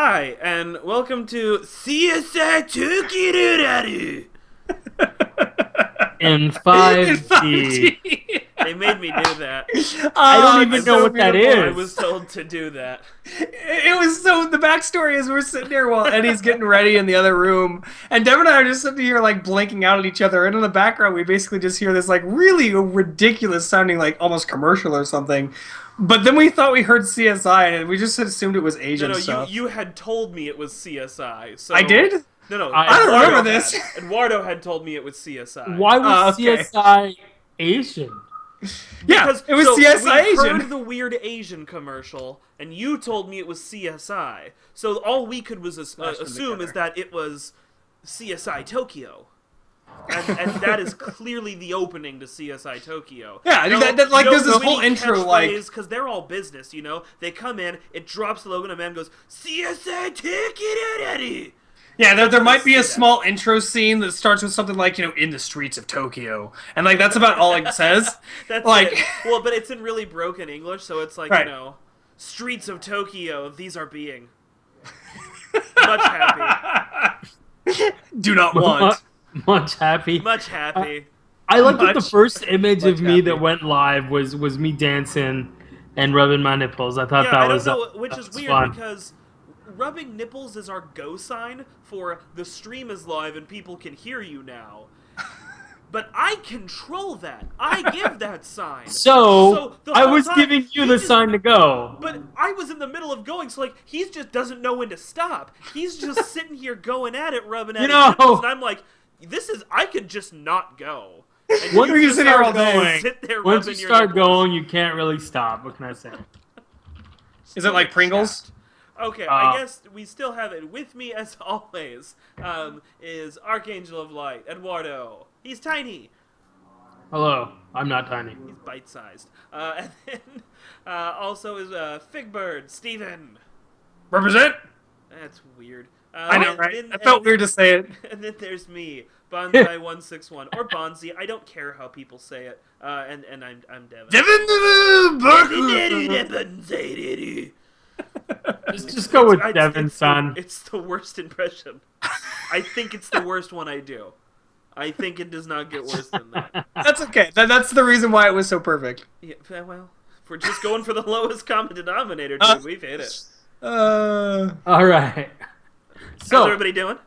Hi, and welcome to CSI Tokyo. In In 5D. 5D. They made me do that. I don't even it's know so what that beautiful. I is. was told to do that. It was so. The backstory is we're sitting there while Eddie's getting ready in the other room, and Devin and I are just sitting here like blinking out at each other. And in the background, we basically just hear this like really ridiculous sounding, like almost commercial or something. But then we thought we heard CSI, and we just assumed it was Asian No, stuff. you had told me it was CSI. So I did? No, I don't Eduardo remember this. had. Eduardo had told me it was CSI. Why was okay. CSI Asian? Yeah, Because, it was so CSI we Asian. heard the weird Asian commercial, and you told me it was CSI. So all we could was assume is that it was CSI Tokyo. And that is clearly the opening to CSI Tokyo. Yeah, that like there's this whole intro like because they're all business, you know. They come in, it drops the logo, and a man goes CSI Tokyo. yeah, there might be a see that. small intro scene that starts with something like in the streets of Tokyo, and like that's about all it says. That's like it. Well, but it's in really broken English, so it's like Right. streets of Tokyo. These are being much happy, do not want. Much happy. much happy. I like that the much- first image much of me happy. that went live was me dancing and rubbing my nipples. I thought Yeah, that I don't was know, which that is was weird fun. because rubbing nipples is our go sign for the stream is live and people can hear you now. But I control that. I give that sign. So the I whole was time, giving you he the just- sign to go. But I was in the middle of going, so like he just doesn't know when to stop. He's just sitting here going at it, rubbing at You his know- nipples, and I'm like, I could just not go. And Once you you just sit here start all day, going, sit there once you rubbing your start nipples. going, you can't really stop. What can I say? Is it like Pringles? Okay, Uh, I guess we still have it with me as always. Is Archangel of Light, Eduardo. He's tiny. Hello, I'm not tiny. He's bite-sized. And then also is Figbird, Steven. Represent? That's weird. I know, and right? then- It felt and weird to say it. And then there's me, Bonsai161 or Bonzi. I don't care how people say it. And I'm Devin. Devin Just go with It's- Devin, it's son. It's the worst impression. I think it's the worst one I do. I think it does not get worse than that. That's okay. That's the reason why it was so perfect. Yeah, well, if we're just going for the lowest common denominator, dude, we've hit it. All right. How's So everybody doing?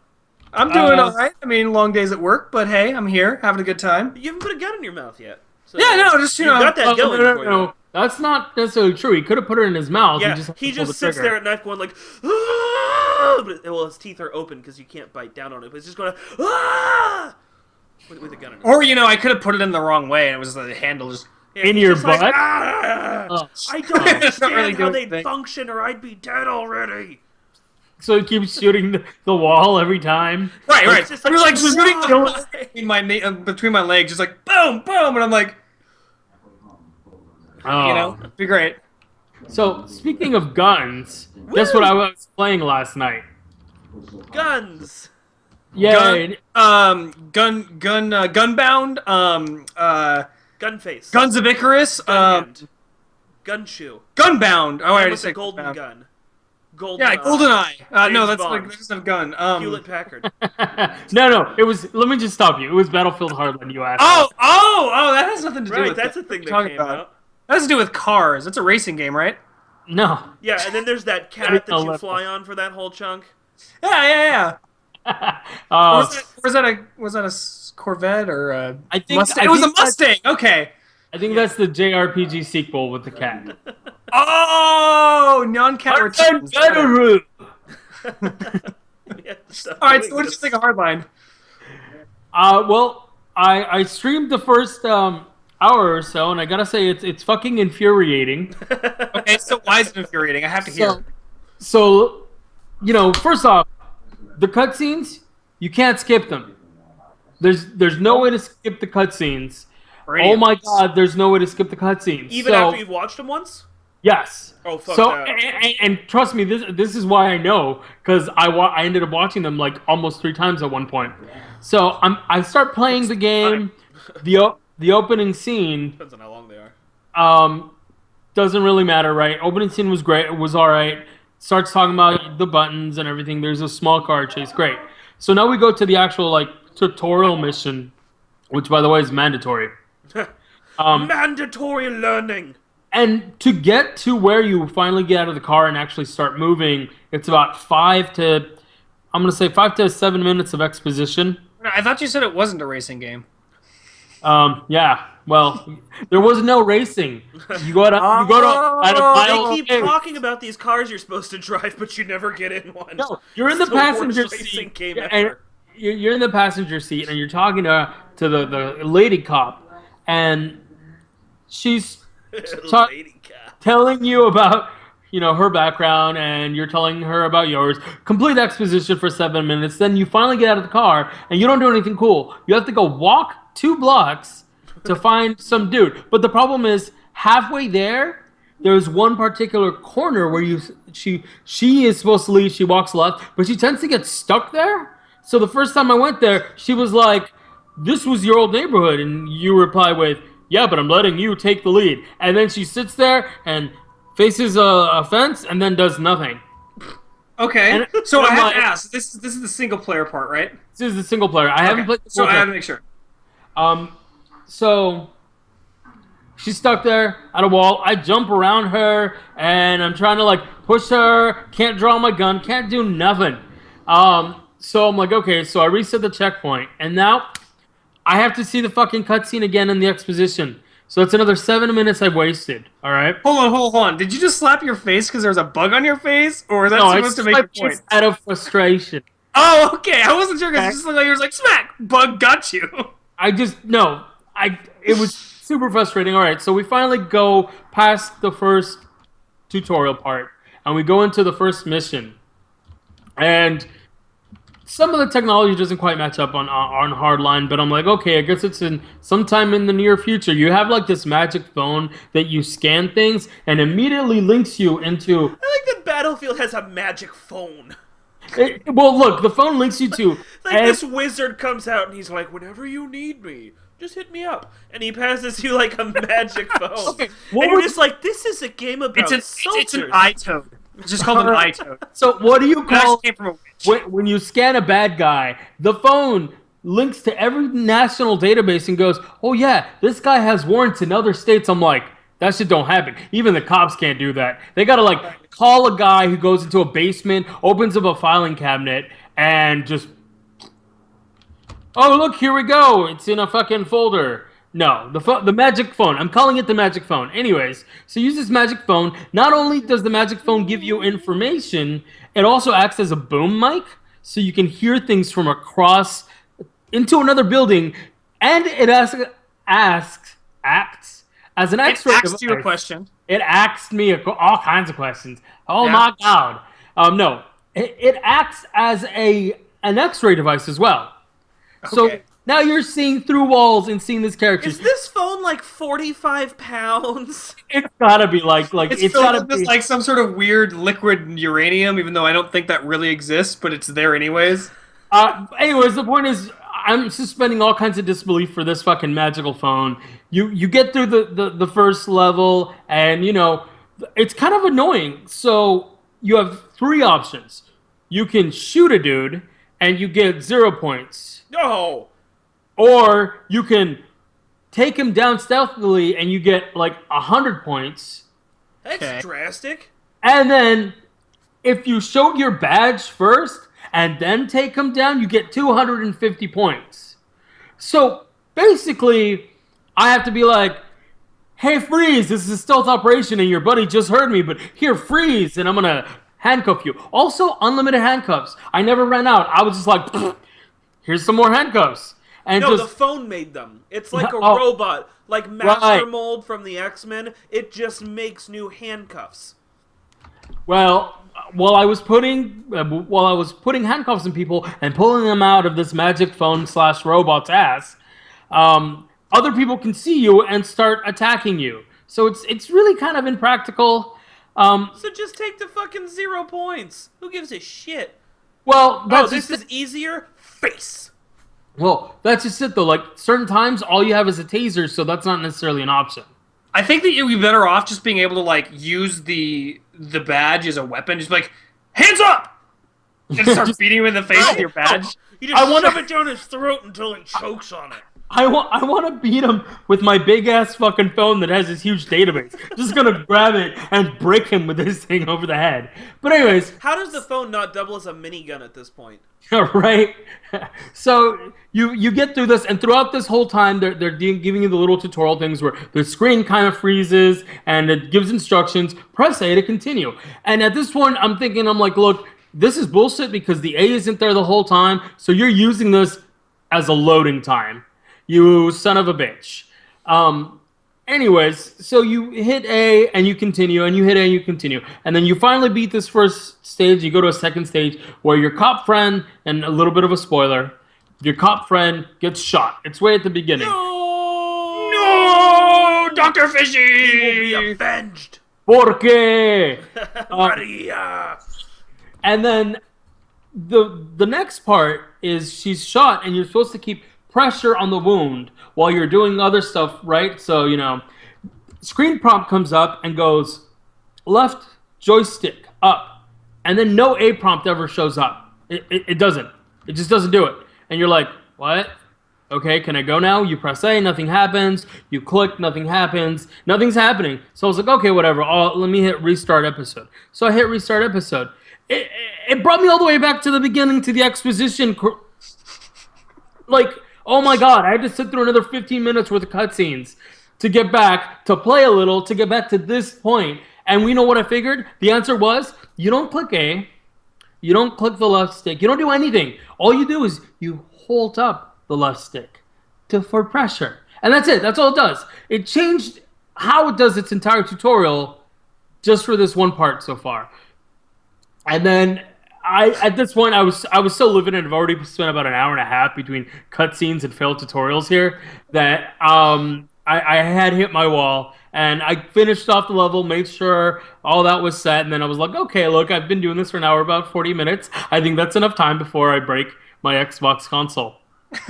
I'm doing all right. I mean, long days at work, but hey, I'm here having a good time. You haven't put a gun in your mouth yet. So Yeah, no, just, you you've know, got that going for you. no, that's not necessarily true. He could have put it in his mouth. Yeah, he just sits there at knife going like, "Ah!" But, well, his teeth are open because you can't bite down on it. But it's just going "Ah!" with a gun in it. Or, I could have put it in the wrong way, and it was the handle just... Yeah, in he's your just like, butt? "Ah!" Oh. I don't It's not understand really how doing they anything. function, or I'd be dead already. So he keeps shooting the wall every time. Right, right. It's just I was like like, shooting why? bullets between my legs, just like, boom, boom, and I'm like, Oh. it'd be great. So speaking of guns, guess what I was playing last night? Guns. Yay! Gunbound, Gunface. Guns of Icarus, Gunhand. Gunshoe. Gunbound. Oh, I And already with the said golden Gunbound. gun. Golden Yeah, GoldenEye. No, James that's Bond. like this is a gun. Hewlett Packard. No, it was. Let me just stop you. It was Battlefield Hardline. You asked. Oh, that has nothing to do Right, with that's it. a thing What that are you came talking out. That has to do with cars. It's a racing game, right? No. Yeah, and then there's that cat that you Olympics. fly on for that whole chunk. Yeah. Oh, Was that a Corvette or a I think- Mustang? I It was a think that's- Mustang. Okay. I think that's the JRPG sequel with the cat. Oh, non-cat returns. All Yeah, stop All right, doing so what did you this. think of Hardline? Well, I streamed the first hour or so, and I gotta say it's fucking infuriating. Okay, so why is it infuriating? I have to hear. So, first off, the cutscenes you can't skip them. There's no way to skip the cutscenes. Oh my god, there's no way to skip the cutscenes. Even after you've watched them once? Yes. Oh, fuck So that. and trust me, this is why I know, because I ended up watching them like almost 3 times at one point. So I start playing the game, the opening scene Depends on how long they are. doesn't really matter, right? Opening scene was great, it was all right. starts talking about the buttons and everything. There's a small car chase. Great. So now we go to the actual like tutorial mission, which by the way is mandatory. Mandatory learning. And to get to where you finally get out of the car and actually start moving, it's about 5 to 7 minutes of exposition. I thought you said it wasn't a racing game. Yeah. Well, there was no racing. You go to at a mile. They keep talking about these cars you're supposed to drive, but you never get in one. No, you're in the passenger seat. And you're in the passenger seat, and you're talking to the lady cop, and she's telling you about her background, and you're telling her about yours. Complete exposition for 7 minutes. Then you finally get out of the car, and you don't do anything cool. You have to go walk 2 blocks to find some dude. But the problem is, halfway there's one particular corner where she is supposed to leave. She walks left, but she tends to get stuck there. So the first time I went there, she was like, "This was your old neighborhood," and you reply with, "Yeah, but I'm letting you take the lead." And then she sits there and faces a fence and then does nothing. Okay, so I have to ask. This is the single player part, right? This is the single player. I haven't played the so I have to make sure. So she's stuck there at a wall. I jump around her and I'm trying to like push her. Can't draw my gun. Can't do nothing. So I'm like, okay. So I reset the checkpoint, and now I have to see the fucking cutscene again in the exposition. So it's another 7 minutes I've wasted. All right. Hold on. Did you just slap your face because there was a bug on your face, or is that supposed to make your point? Out of frustration. Oh, okay. I wasn't sure because it just looked like you were like, smack, bug got you. It was super frustrating. All right, so we finally go past the first tutorial part, and we go into the first mission. And some of the technology doesn't quite match up on Hardline, but I'm like, okay, I guess it's in sometime in the near future. You have like this magic phone that you scan things and immediately links you into. I like that Battlefield has a magic phone. Well, look, the phone links you to. This wizard comes out and he's like, "Whenever you need me, just hit me up." And he passes you like a magic phone. Okay, and you're just like, this is a game about It's an iToad. It's just called an iToad. So what do you call came from a witch. When you scan a bad guy? The phone links to every national database and goes, "Oh yeah, this guy has warrants in other states." I'm like, that shit don't happen. Even the cops can't do that. They gotta like call a guy who goes into a basement, opens up a filing cabinet, and just, "Oh look, here we go. It's in a fucking folder." No, the magic phone. I'm calling it the magic phone. Anyways, so use this magic phone. Not only does the magic phone give you information, it also acts as a boom mic, so you can hear things from across into another building, and it acts as an X-ray device. It asks you a question. It asked me all kinds of questions. Oh my god. No, it acts as an X-ray device as well. Okay. So now you're seeing through walls and seeing this character. Is this phone like 45 pounds? It's gotta be like it's gotta be like some sort of weird liquid uranium, even though I don't think that really exists, but it's there anyways. Anyways, the point is, I'm suspending all kinds of disbelief for this fucking magical phone. You get through the first level, and it's kind of annoying. So you have 3 options. You can shoot a dude, and you get 0 points. No. Or you can take him down stealthily, and you get like 100 points. That's drastic. And then, if you showed your badge first and then take him down, you get 250 points. So basically, I have to be like, "Hey, freeze! This is a stealth operation, and your buddy just heard me. But here, freeze, and I'm gonna handcuff you." Also, unlimited handcuffs. I never ran out. I was just like, "Here's some more handcuffs." And no, the phone made them. It's like a robot, like Master Mold from the X-Men. It just makes new handcuffs. Well, while I was putting handcuffs on people and pulling them out of this magic phone / robot's ass, other people can see you and start attacking you. So it's really kind of impractical. So just take the fucking 0 points. Who gives a shit? Well, this is easier. Face. Well, that's just it, though. Like, certain times, all you have is a taser, so that's not necessarily an option. I think that you'd be better off just being able to, like, use the the badge is a weapon, just like, hands up! And start beating him in the face with your badge. You just shove it down his throat until he chokes on it. I want to beat him with my big ass fucking phone that has this huge database. Just gonna grab it and break him with this thing over the head. But anyways, how does the phone not double as a minigun at this point? Right. So you get through this, and throughout this whole time, they're giving you the little tutorial things where the screen kind of freezes and it gives instructions. Press A to continue. And at this point, I'm like, look, this is bullshit because the A isn't there the whole time. So you're using this as a loading time. You son of a bitch. Anyways, so you hit A and you continue, and you hit A and you continue. And then you finally beat this first stage. You go to a second stage where your cop friend, and a little bit of a spoiler, your cop friend gets shot. It's way at the beginning. No, Dr. Fishy! He will be avenged! ¿Por qué? Maria! And then the next part is she's shot, and you're supposed to keep pressure on the wound while you're doing other stuff, right? So, screen prompt comes up and goes left joystick up, and then no A prompt ever shows up. It doesn't. It just doesn't do it. And you're like, what? Okay, can I go now? You press A, nothing happens. You click, nothing happens. Nothing's happening. So I was like, okay, whatever. Let me hit restart episode. So I hit restart episode. It brought me all the way back to the beginning, to the exposition. Like, oh my god, I had to sit through another 15 minutes worth of cutscenes to get back, to play a little, to get back to this point. And we know what I figured? The answer was, you don't click A, you don't click the left stick, you don't do anything. All you do is you hold up the left stick for pressure. And that's it, that's all it does. It changed how it does its entire tutorial just for this one part so far. And then at this point, I was so livid, and I've already spent about an hour and a half between cutscenes and failed tutorials here that I had hit my wall, and I finished off the level, made sure all that was set, and then I was like, okay, look, I've been doing this for an hour, about 40 minutes. I think that's enough time before I break my Xbox console.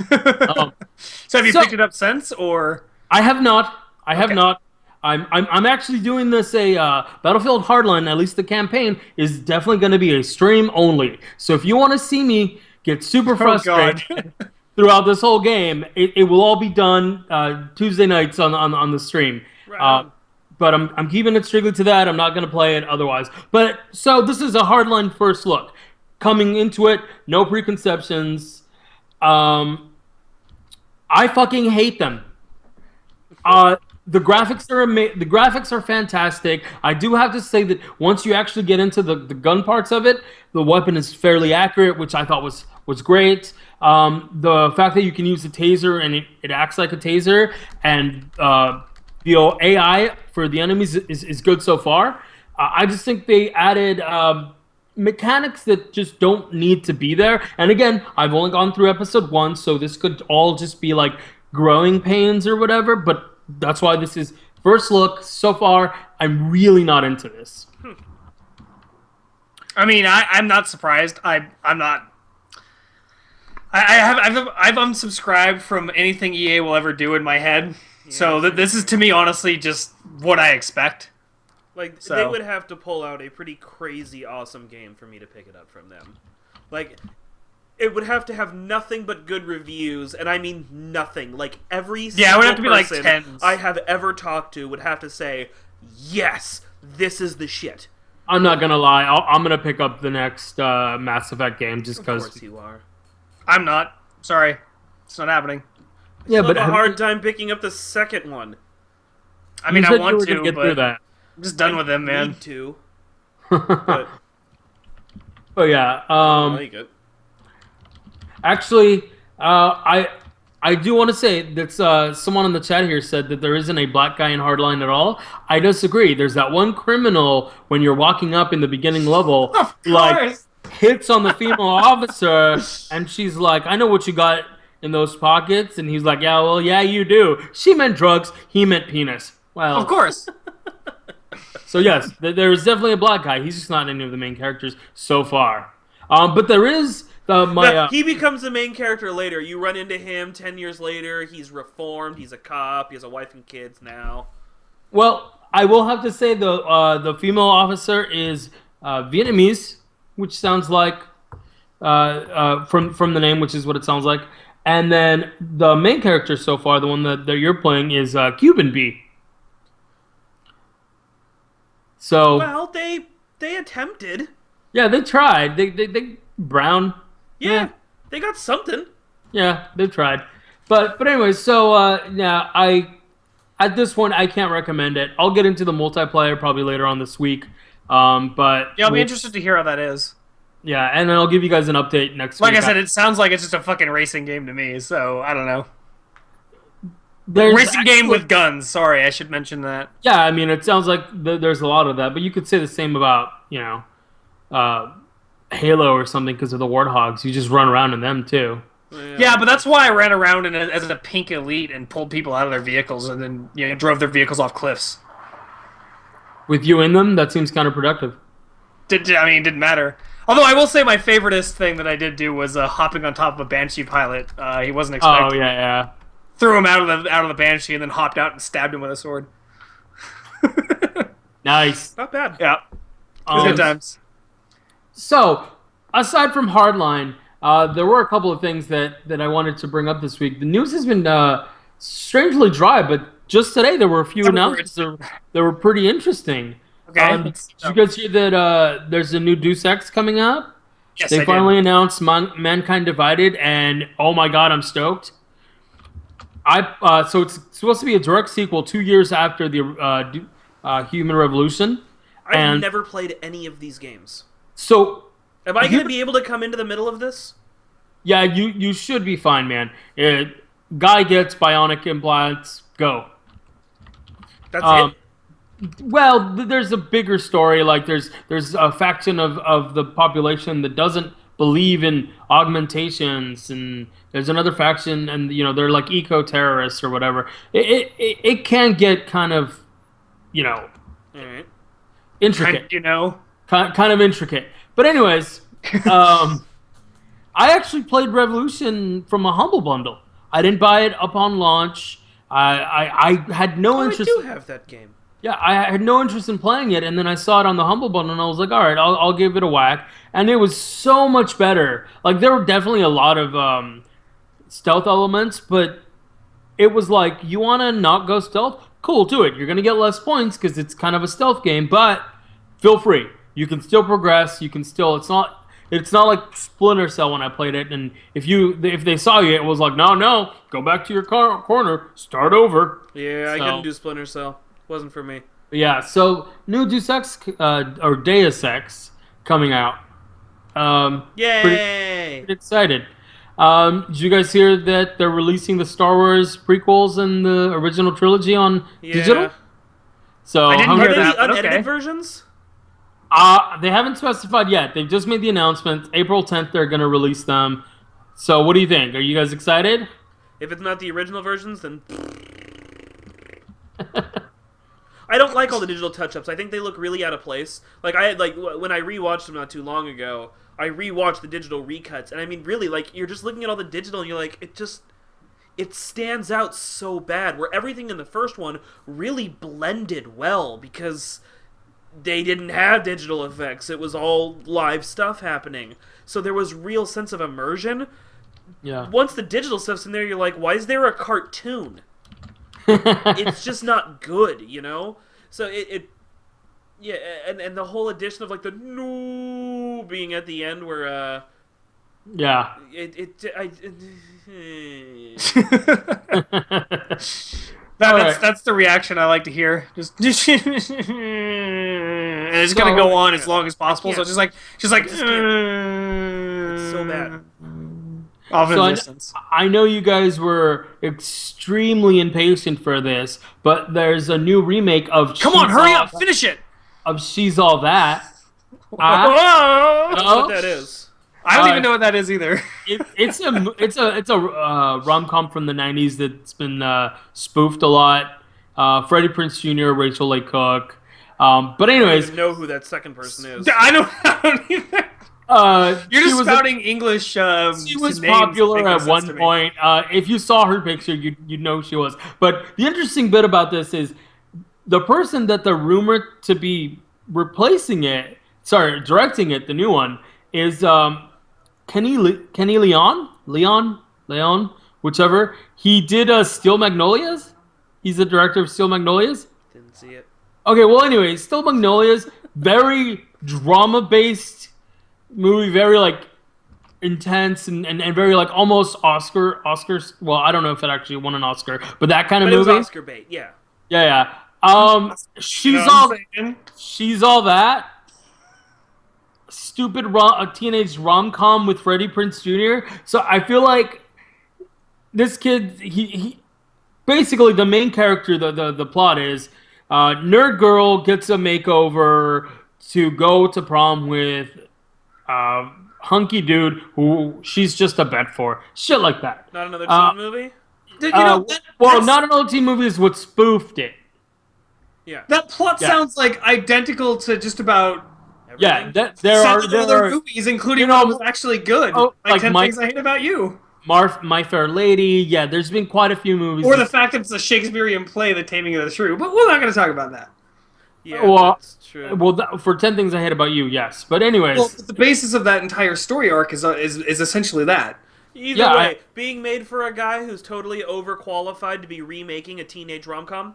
So have you picked it up since, or? I have not. I have not. I'm actually doing this Battlefield Hardline. At least the campaign is definitely going to be a stream only. So if you want to see me get super frustrated throughout this whole game, it will all be done Tuesday nights on the stream. Right. But I'm keeping it strictly to that. I'm not going to play it otherwise. But so this is a Hardline first look. Coming into it, no preconceptions. I fucking hate them. The graphics are fantastic. I do have to say that once you actually get into the gun parts of it, the weapon is fairly accurate, which I thought was great. The fact that you can use the taser and it acts like a taser, and the AI for the enemies is good so far. I just think they added mechanics that just don't need to be there. And again, I've only gone through episode 1, so this could all just be like growing pains or whatever, but that's why this is first look. So far, I'm really not into this. I mean, I'm not surprised. I'm not. I've unsubscribed from anything EA will ever do in my head. Yeah, so this is, to me, honestly, just what I expect. Like, they would have to pull out a pretty crazy awesome game for me to pick it up from them. Like, it would have to have nothing but good reviews, and I mean nothing. Like, every single it would have to be like person 10s. I have ever talked to would have to say, yes, this is the shit. I'm not gonna lie. I'm gonna pick up the next Mass Effect game just because. Of course you are. I'm not. Sorry. It's not happening. Yeah, but I have a hard time picking up the second one. I mean, I want to, get but through that. I'm just done with them, man. Need to. But oh yeah. I like it. Actually, I do want to say that someone in the chat here said that there isn't a black guy in Hardline at all. I disagree. There's that one criminal when you're walking up in the beginning level, like hits on the female officer, and she's like, "I know what you got in those pockets," and he's like, "Yeah, well, yeah, you do." She meant drugs. He meant penis. Well, of course. So yes, there is definitely a black guy. He's just not any of the main characters so far. But there is. He becomes the main character later. You run into him 10 years later. He's reformed. He's a cop. He has a wife and kids now. Well, I will have to say the female officer is Vietnamese, which sounds like from the name, which is what it sounds like. And then the main character so far, the one that you're playing, is Cuban B. So Well, they attempted. yeah, they tried. They brown. Yeah, they got something. Yeah, they've tried. But anyways, so yeah, at this point I can't recommend it. I'll get into the multiplayer probably later on this week. But Yeah, I'll be interested to hear how that is. yeah, and then I'll give you guys an update next week. Like I said, it sounds like it's just a fucking racing game to me, so I don't know. There's Racing game actually- with guns. Sorry, I should mention that. Yeah, I mean, it sounds like there's a lot of that, but you could say the same about, Halo or something because of the Warthogs. You just run around in them, too. Yeah, but that's why I ran around as a pink elite and pulled people out of their vehicles and then drove their vehicles off cliffs. With you in them, that seems counterproductive. Didn't matter. Although I will say my favoriteest thing that I did do was hopping on top of a Banshee pilot. He wasn't Oh, expecting. yeah. Threw him out of the Banshee and then hopped out and stabbed him with a sword. Nice. Not bad. Yeah, it was good times. So, aside from Hardline, there were a couple of things that I wanted to bring up this week. The news has been strangely dry, but just today there were a few announcements that were pretty interesting. Okay. Did you guys hear that there's a new Deus Ex coming out? Yes, They I finally announced Mankind Divided, and oh my god, I'm stoked. So it's supposed to be a direct sequel 2 years after the Human Revolution. I've never played any of these games. So, Am I going to be able to come into the middle of this? yeah, you should be fine, man. Guy gets bionic implants. Go. That's it? Well, there's a bigger story. Like there's a faction of the population that doesn't believe in augmentations, and there's another faction, and they're like eco-terrorists or whatever. It can get kind of, All right. intricate. Kind Kind of intricate. But anyways, I actually played Revolution from a Humble Bundle. I didn't buy it upon launch. I had no interest. I do have that game. Yeah, I had no interest in playing it, and then I saw it on the Humble Bundle, and I was like, all right, I'll give it a whack. And it was so much better. Like, there were definitely a lot of stealth elements, but it was like, you want to not go stealth? Cool, do it. You're going to get less points because it's kind of a stealth game, but feel free. You can still progress. You can still... It's not like Splinter Cell when I played it, and if they saw you, it was like, no, go back to your corner, start over. Yeah, I couldn't do Splinter Cell. Wasn't for me. Yeah, so new Deus Ex, or Deus Ex coming out. Yay! Pretty excited. Did you guys hear that they're releasing the Star Wars prequels and the original trilogy on digital? So I didn't Are hear they that, the but unedited okay. versions? They haven't specified yet. They've just made the announcement. April 10th, they're going to release them. So what do you think? Are you guys excited? If it's not the original versions, then... I don't like all the digital touch-ups. I think they look really out of place. Like, when I rewatched them not too long ago, I rewatched the digital recuts, and I mean, really, like, you're just looking at all the digital, and you're like, it stands out so bad, where everything in the first one really blended well, because they didn't have digital effects. It was all live stuff happening. So there was real sense of immersion. Yeah. Once the digital stuff's in there, you're like, why is there a cartoon? It's just not good, So yeah, and the whole addition of like the no being at the end where Yeah. That's the reaction I like to hear. Just and it's gonna go on as long as possible. So just like It's so bad. Off in So the distance. I know you guys were extremely impatient for this, but there's a new remake of Come on, hurry up, finish it. Of She's All That. I don't know what that is. I don't even know what that is either. It's a rom-com from the 90s that's been spoofed a lot. Freddie Prinze Jr., Rachel Leigh Cook. But I don't anyways, even know who that second person is. I don't either. You're just spouting English. She was names popular that make no at sense one to me. point. If you saw her picture, you'd know who she was. But the interesting bit about this is the person that they're rumored to be directing it, the new one, is Kenny Leon, whichever. He did Steel Magnolias. He's the director of Steel Magnolias. Didn't see it. Okay, well, anyways, Steel Magnolias, very drama-based movie, very like intense and very like almost Oscars. Well, I don't know if it actually won an Oscar, but that kind of But movie. it was Oscar bait, yeah. Yeah. She's all that. Stupid a teenage rom-com with Freddie Prinze Jr. So I feel like this kid, he basically the main character, the plot is nerd girl gets a makeover to go to prom with hunky dude who she's just a bet for. Shit like that. Not another teen movie? Not another teen movie is what spoofed it. Yeah. That plot sounds like identical to just about Everything? Yeah, there are movies, including one that was actually good. Like 10 Things I Hate About You. My Fair Lady. Yeah, there's been quite a few movies. Or the fact that it's a Shakespearean play, The Taming of the Shrew. But we're not going to talk about that. Yeah, that's true. Well, for 10 Things I Hate About You, yes. But anyways. Well, the basis of that entire story arc is essentially that. Either way, being made for a guy who's totally overqualified to be remaking a teenage rom-com?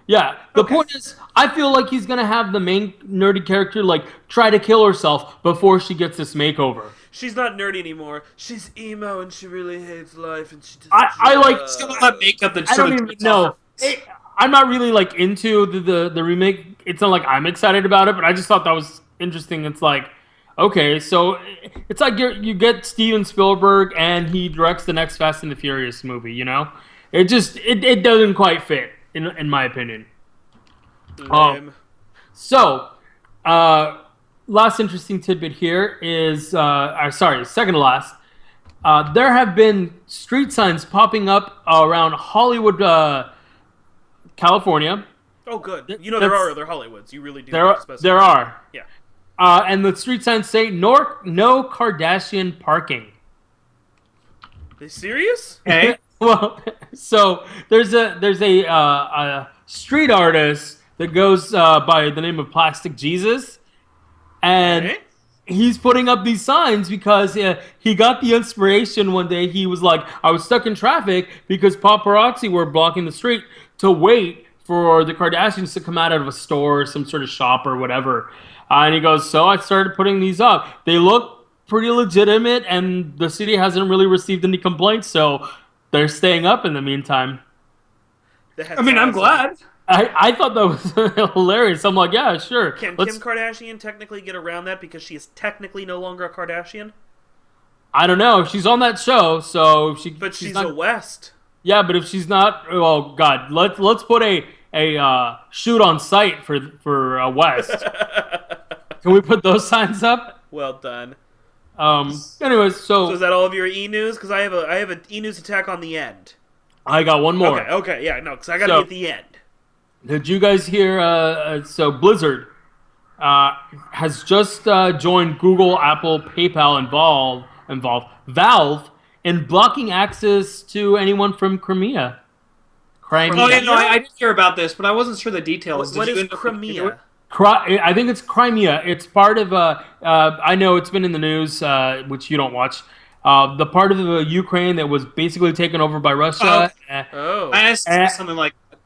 Yeah, the point is, I feel like he's going to have the main nerdy character, like, try to kill herself before she gets this makeover. She's not nerdy anymore. She's emo and she really hates life and she does I like... It's got all that makeup that I don't even know. I'm not really, like, into the remake. It's not like I'm excited about it, but I just thought that was interesting. It's like, okay, so it's like you get Steven Spielberg and he directs the next Fast and the Furious movie, you know? It just, it doesn't quite fit. In my opinion. Last interesting tidbit here is, second to last. There have been street signs popping up around Hollywood, California. Oh, good. You know there are other Hollywoods. You really do. There are. Yeah. And the street signs say no Kardashian parking. Are they serious? Okay. Well, so there's a street artist that goes by the name of Plastic Jesus, and he's putting up these signs because he got the inspiration one day. He was like, I was stuck in traffic because paparazzi were blocking the street to wait for the Kardashians to come out of a store or some sort of shop or whatever. And he goes, so I started putting these up. They look pretty legitimate, and the city hasn't really received any complaints, so they're staying up in the meantime. I'm glad. I thought that was hilarious. I'm like, yeah, sure. Can Kim Kardashian technically get around that because she is technically no longer a Kardashian? I don't know. She's on that show, so she's not a West. Yeah, but if she's not, oh God, let's put a shoot on site for West. Can we put those signs up? Well done. Anyways, so is that all of your e-news? Because I have an e-news attack on the end. I got one more. Okay, yeah, no, because I got to be at the end. Did you guys hear? So Blizzard has just joined Google, Apple, PayPal, involved Valve in blocking access to anyone from Crimea. Oh yeah, no, I did hear about this, but I wasn't sure the details. What is Crimea? I think it's Crimea. It's part of I know it's been in the news, which you don't watch. The part of the Ukraine that was basically taken over by Russia. I asked something like that.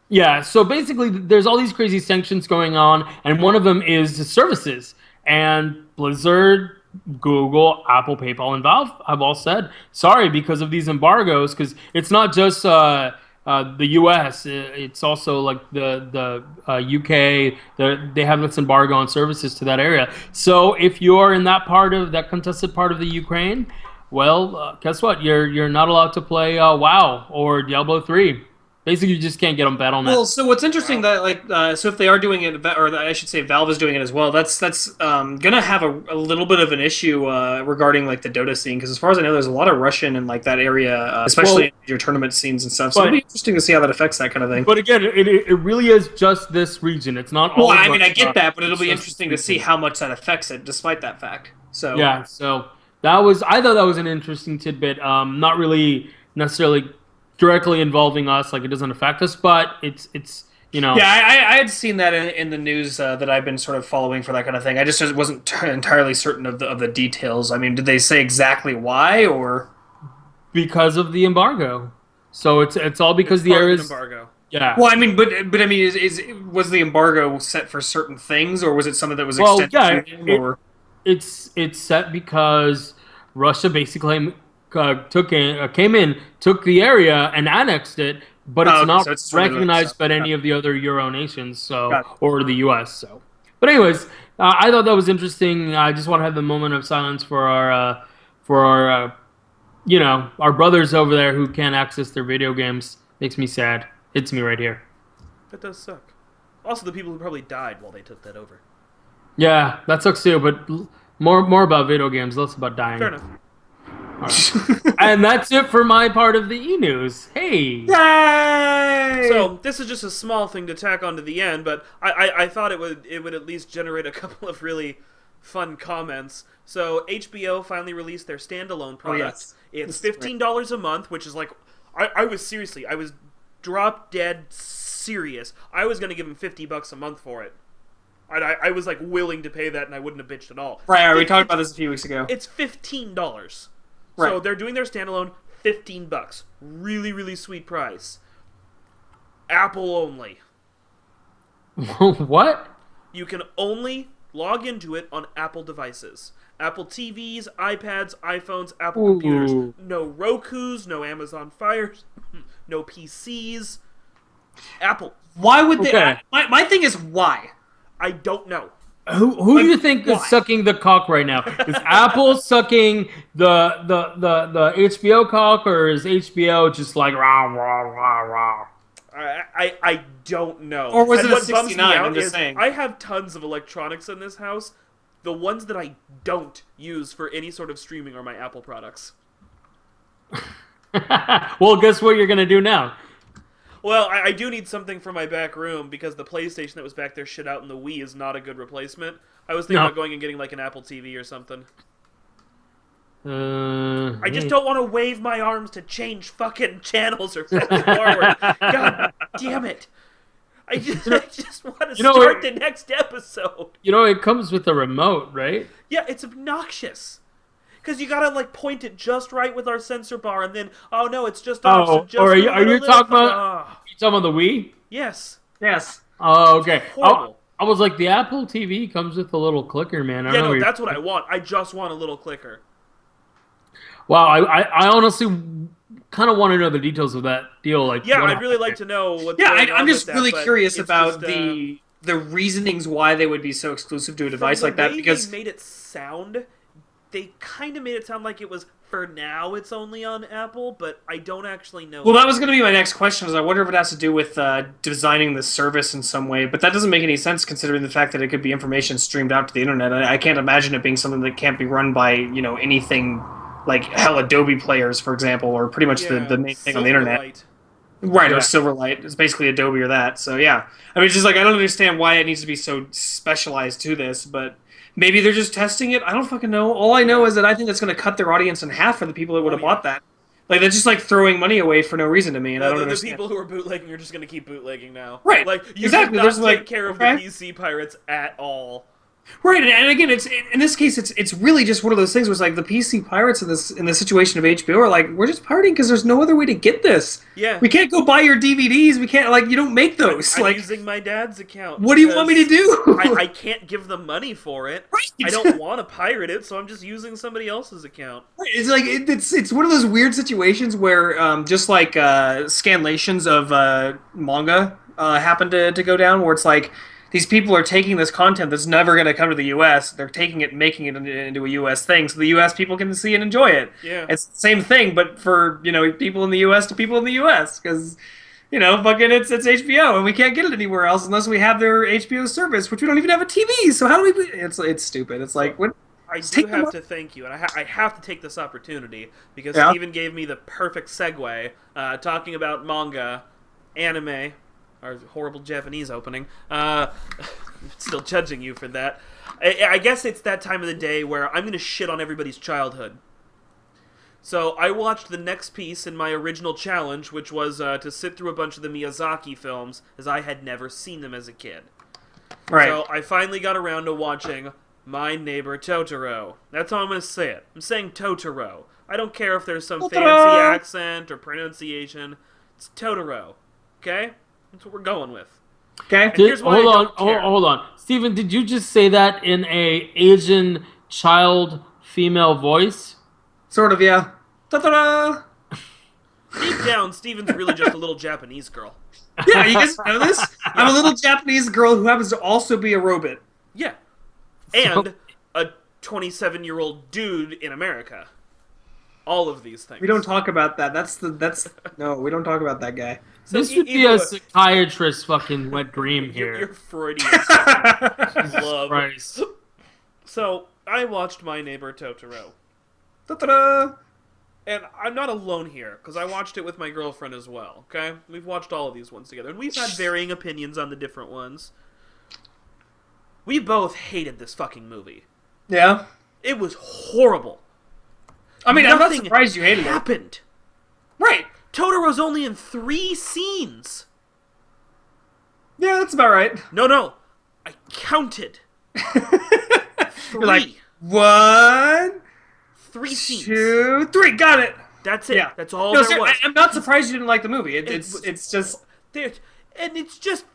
Yeah, so basically there's all these crazy sanctions going on, and one of them is the services. And Blizzard, Google, Apple, PayPal, and Valve have all said, sorry, because of these embargoes, because it's not just the U.S., it's also like the U.K., they have this embargo on services to that area. So if you're in that contested part of the Ukraine, well, guess what? You're not allowed to play WoW or Diablo 3. Basically, you just can't get on Battle.net. Well, so what's interesting that so if they are doing it, or I should say Valve is doing it as well, that's gonna have a little bit of an issue regarding like the Dota scene, because as far as I know, there's a lot of Russian in like that area, especially in your tournament scenes and stuff. So it'll be interesting to see how that affects that kind of thing. But again, it really is just this region. It's not all. Well, I mean, I get that, but it'll be interesting to see how much that affects it, despite that fact. So yeah, so I thought that was an interesting tidbit. Not really necessarily directly involving us, like it doesn't affect us, but it's You know. Yeah, I had seen that in the news that I've been sort of following for that kind of thing. I just wasn't entirely certain of the details. I mean, did they say exactly why, or? Because of the embargo. So it's all because It's the part of an areas. embargo. Yeah. Well, I mean, but I mean, is was the embargo set for certain things, or was it something that was Well, extended yeah, to them, or? it's set because Russia basically came in, took the area, and annexed it, but Oh, it's okay, not so it's sort of recognized by got any of the other Euro nations, so got it. or the U.S. So, but anyways, I thought that was interesting. I just want to have the moment of silence for our our brothers over there who can't access their video games. Makes me sad. Hits me right here. That does suck. Also, the people who probably died while they took that over. Yeah, that sucks too. But more about video games, less about dying. Fair enough. And that's it for my part of the e-news. Hey. Yay! So this is just a small thing to tack onto the end, but I thought it would at least generate a couple of really fun comments. So HBO finally released their standalone product. It's $15 a month, which is like I was drop dead serious. I was gonna give them $50 a month for it. I was like willing to pay that, and I wouldn't have bitched at all. Right, we talked about this a few weeks ago. It's $15. Right. So they're doing their standalone, $15. Really, really sweet price. Apple only. What? You can only log into it on Apple devices. Apple TVs, iPads, iPhones, Apple computers. No Rokus, no Amazon Fires, no PCs. Apple. Why would they? Okay. My thing is why. I don't know. Who do you think why? is sucking the cock right now? Is Apple sucking the HBO cock, or is HBO just like rah rah rah rah? I don't know. Or was And it a what bums me 69? out I'm just is saying. I have tons of electronics in this house. The ones that I don't use for any sort of streaming are my Apple products. Well, guess what you're gonna do now? Well, I do need something for my back room because the PlayStation that was back there shit out and the Wii is not a good replacement. I was thinking No. about going and getting like an Apple TV or something. I just Hey. don't want to wave my arms to change fucking channels or fast forward. God damn it. I just want to know, start the next episode. You know, it comes with a remote, right? Yeah, it's obnoxious. Because you gotta like point it just right with our sensor bar, and then oh no, it's just off. So just or are you move it a little talking about? ah. You talking about the Wii? Yes. Yes. Oh, okay. Horrible. I was like, the Apple TV comes with a little clicker, man. I Yeah, don't know no, what you're- that's what I want. I just want a little clicker. Wow, I honestly kind of want to know the details of that deal. Like, Yeah, what I'd really like to know what's Yeah, going on I'm just with that, really but curious it's about just, the reasonings why they would be so exclusive to a from device the like that. way Because they made it sound, they kind of made it sound like it was for now it's only on Apple, but I don't actually know. well, that was going to be my next question. Is I wonder if it has to do with designing the service in some way, but that doesn't make any sense considering the fact that it could be information streamed out to the internet. I can't imagine it being something that can't be run by anything like Adobe players, for example, or pretty much the main thing on the internet. Silverlight. Right, Yeah. or Silverlight. It's basically Adobe or that. So yeah, I mean, it's just like I don't understand why it needs to be so specialized to this, but maybe they're just testing it. I don't fucking know. All I know is that I think that's going to cut their audience in half for the people that would have bought that. Like they're just like throwing money away for no reason to me, and I don't The understand. people who are bootlegging are just going to keep bootlegging now. Right, Like, you exactly. did There's, not like, take care of okay. the PC pirates at all. Right, and again, it's in this case, it's really just one of those things where it's like the PC pirates in the situation of HBO are like, we're just pirating because there's no other way to get this. Yeah. We can't go buy your DVDs. We can't you don't make those. I'm like, using my dad's account. what do you want me to because do? I can't give them money for it. Right. I don't want to pirate it, so I'm just using somebody else's account. It's like it's one of those weird situations where just like scanlations of manga happen to go down, where it's like these people are taking this content that's never going to come to the U.S. They're taking it, and making it into a U.S. thing, so the U.S. people can see and enjoy it. Yeah. It's the same thing, but for people in the U.S. to people in the U.S. because fucking it's HBO, and we can't get it anywhere else unless we have their HBO service, which we don't even have a TV. So how do we? It's stupid. It's like what? I Just do take them have up. to thank you, and I have to take this opportunity because Yeah. Steven gave me the perfect segue talking about manga, anime, our horrible Japanese opening. Still judging you for that. I guess it's that time of the day where I'm going to shit on everybody's childhood. So I watched the next piece in my original challenge, which was to sit through a bunch of the Miyazaki films, as I had never seen them as a kid. Right. So I finally got around to watching My Neighbor Totoro. That's how I'm going to say it. I'm saying Totoro. I don't care if there's some fancy accent or pronunciation. It's Totoro. Okay? That's what we're going with. Okay. Here's why hold on. Steven, did you just say that in a Asian child female voice? Sort of, yeah. Ta-da! Deep down, Steven's really just a little Japanese girl. Yeah, you guys know this? I'm a little Japanese girl who happens to also be a robot. Yeah. And a 27-year-old dude in America. All of these things. We don't talk about that. No, we don't talk about that guy. So this would be a psychiatrist's fucking wet dream here. You're Freudian. Love. Christ. So, I watched My Neighbor Totoro. Ta-da! And I'm not alone here, because I watched it with my girlfriend as well, okay? We've watched all of these ones together, and we've had varying opinions on the different ones. We both hated this fucking movie. Yeah. It was horrible. I mean, I'm not Nothing surprised you hated it. happened. Right. Totoro's only in 3 scenes. Yeah, that's about right. No. I counted. 3. You're like, 1, 3 scenes. 2, 3. Got it. That's it. Yeah. That's all No, there sir, was. I'm not surprised you didn't like the movie. It's just... And it's just,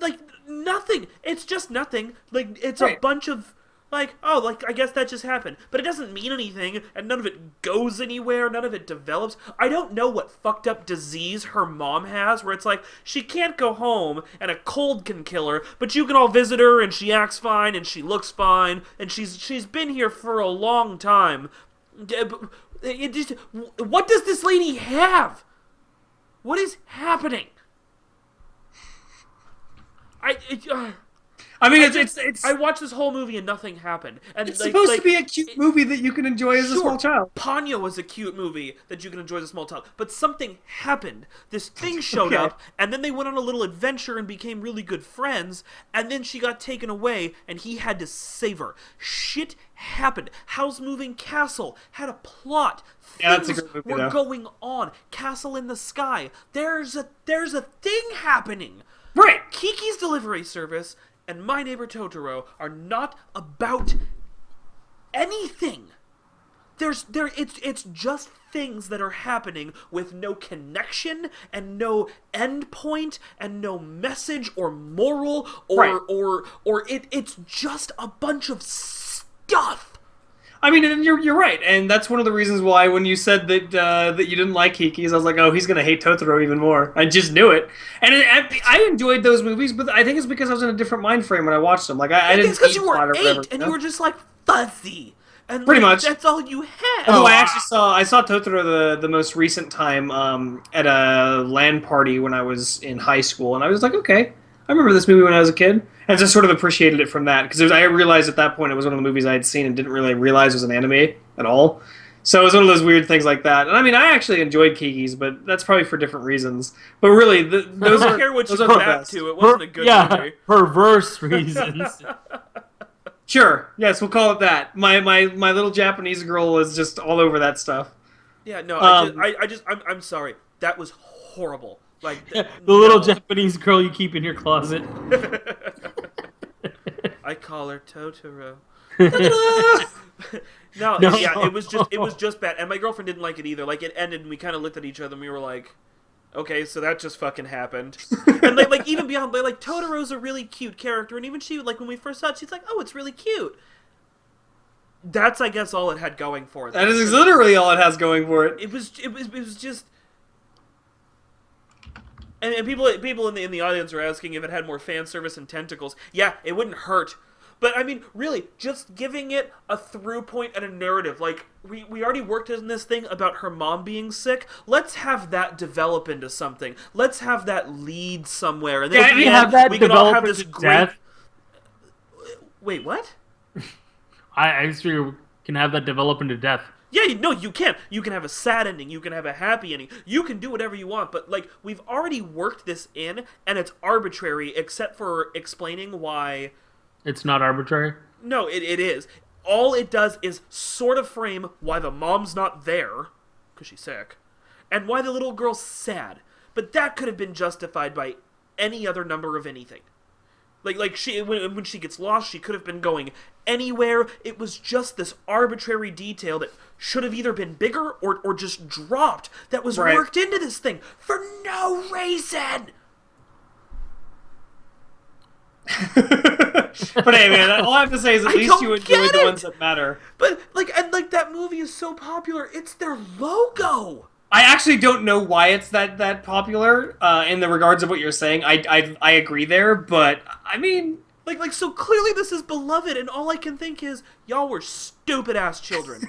like, nothing. It's just nothing. Like, it's Right. a bunch of, like, oh, like, I guess that just happened. But it doesn't mean anything, and none of it goes anywhere, none of it develops. I don't know what fucked up disease her mom has, where it's like, she can't go home, and a cold can kill her, but you can all visit her, and she acts fine, and she looks fine, and she's been here for a long time. What does this lady have? What is happening? I mean, it's I watched this whole movie and nothing happened. And it's supposed to be a cute movie that you can enjoy as a small child. Ponyo was a cute movie that you can enjoy as a small child. But something happened. This thing showed up, and then they went on a little adventure and became really good friends, and then she got taken away, and he had to save her. Shit happened. Howl's Moving Castle had a plot. Yeah, that's a Things great movie, were though. going on. Castle in the Sky. There's a thing happening. Right. Kiki's Delivery Service and My Neighbor Totoro are not about anything. It's just things that are happening with no connection and no end point and no message or moral or it's just a bunch of stuff. I mean, and you're right, and that's one of the reasons why when you said that that you didn't like Kiki's, I was like, oh, he's gonna hate Totoro even more. I just knew it, and I enjoyed those movies, but I think it's because I was in a different mind frame when I watched them. Like I didn't. It's because you were plot or 8 whatever, and you were just like fuzzy. And Pretty like, much. that's all you had. Although I saw Totoro the most recent time at a LAN party when I was in high school, and I was like, okay, I remember this movie when I was a kid, and just sort of appreciated it from that because I realized at that point it was one of the movies I had seen and didn't really realize was an anime at all. So it was one of those weird things like that. And I mean, I actually enjoyed Kiki's, but that's probably for different reasons. But really, those I are don't care what those you are the back best. to. It wasn't a good movie. Perverse reasons. Sure, yes, we'll call it that. My little Japanese girl is just all over that stuff. Yeah, no, I'm sorry. That was horrible. Like The little Japanese girl you keep in your closet. I call her Totoro. No. Yeah, it was just bad, and my girlfriend didn't like it either. Like it ended, and we kind of looked at each other, and we were like, "Okay, so that just fucking happened." And like even beyond, like Totoro's a really cute character, and even she, like when we first saw it, she's like, "Oh, it's really cute." That's, I guess, all it had going for it. That is literally all it has going for it. It was just. And people in the audience are asking if it had more fan service and tentacles. Yeah, it wouldn't hurt. But, I mean, really, just giving it a through point and a narrative. Like, we already worked in this thing about her mom being sick. Let's have that develop into something. Let's have that lead somewhere. And then at the end, we can all have this great... Death. Wait, what? I just figure we can have that develop into death. Yeah, no, you can. You can have a sad ending. You can have a happy ending. You can do whatever you want. But, like, we've already worked this in, and it's arbitrary, except for explaining why... It's not arbitrary? No, it is. All it does is sort of frame why the mom's not there, because she's sick, and why the little girl's sad. But that could have been justified by any other number of anything. Like she when she gets lost, she could have been going anywhere. It was just this arbitrary detail that should have either been bigger or just dropped that was worked into this thing for no reason. But hey, man, all I have to say is at least you enjoyed the ones that matter. But that movie is so popular. It's their logo. I actually don't know why it's that popular. In the regards of what you're saying, I agree there, but I mean, like so clearly this is beloved, and all I can think is y'all were stupid ass children.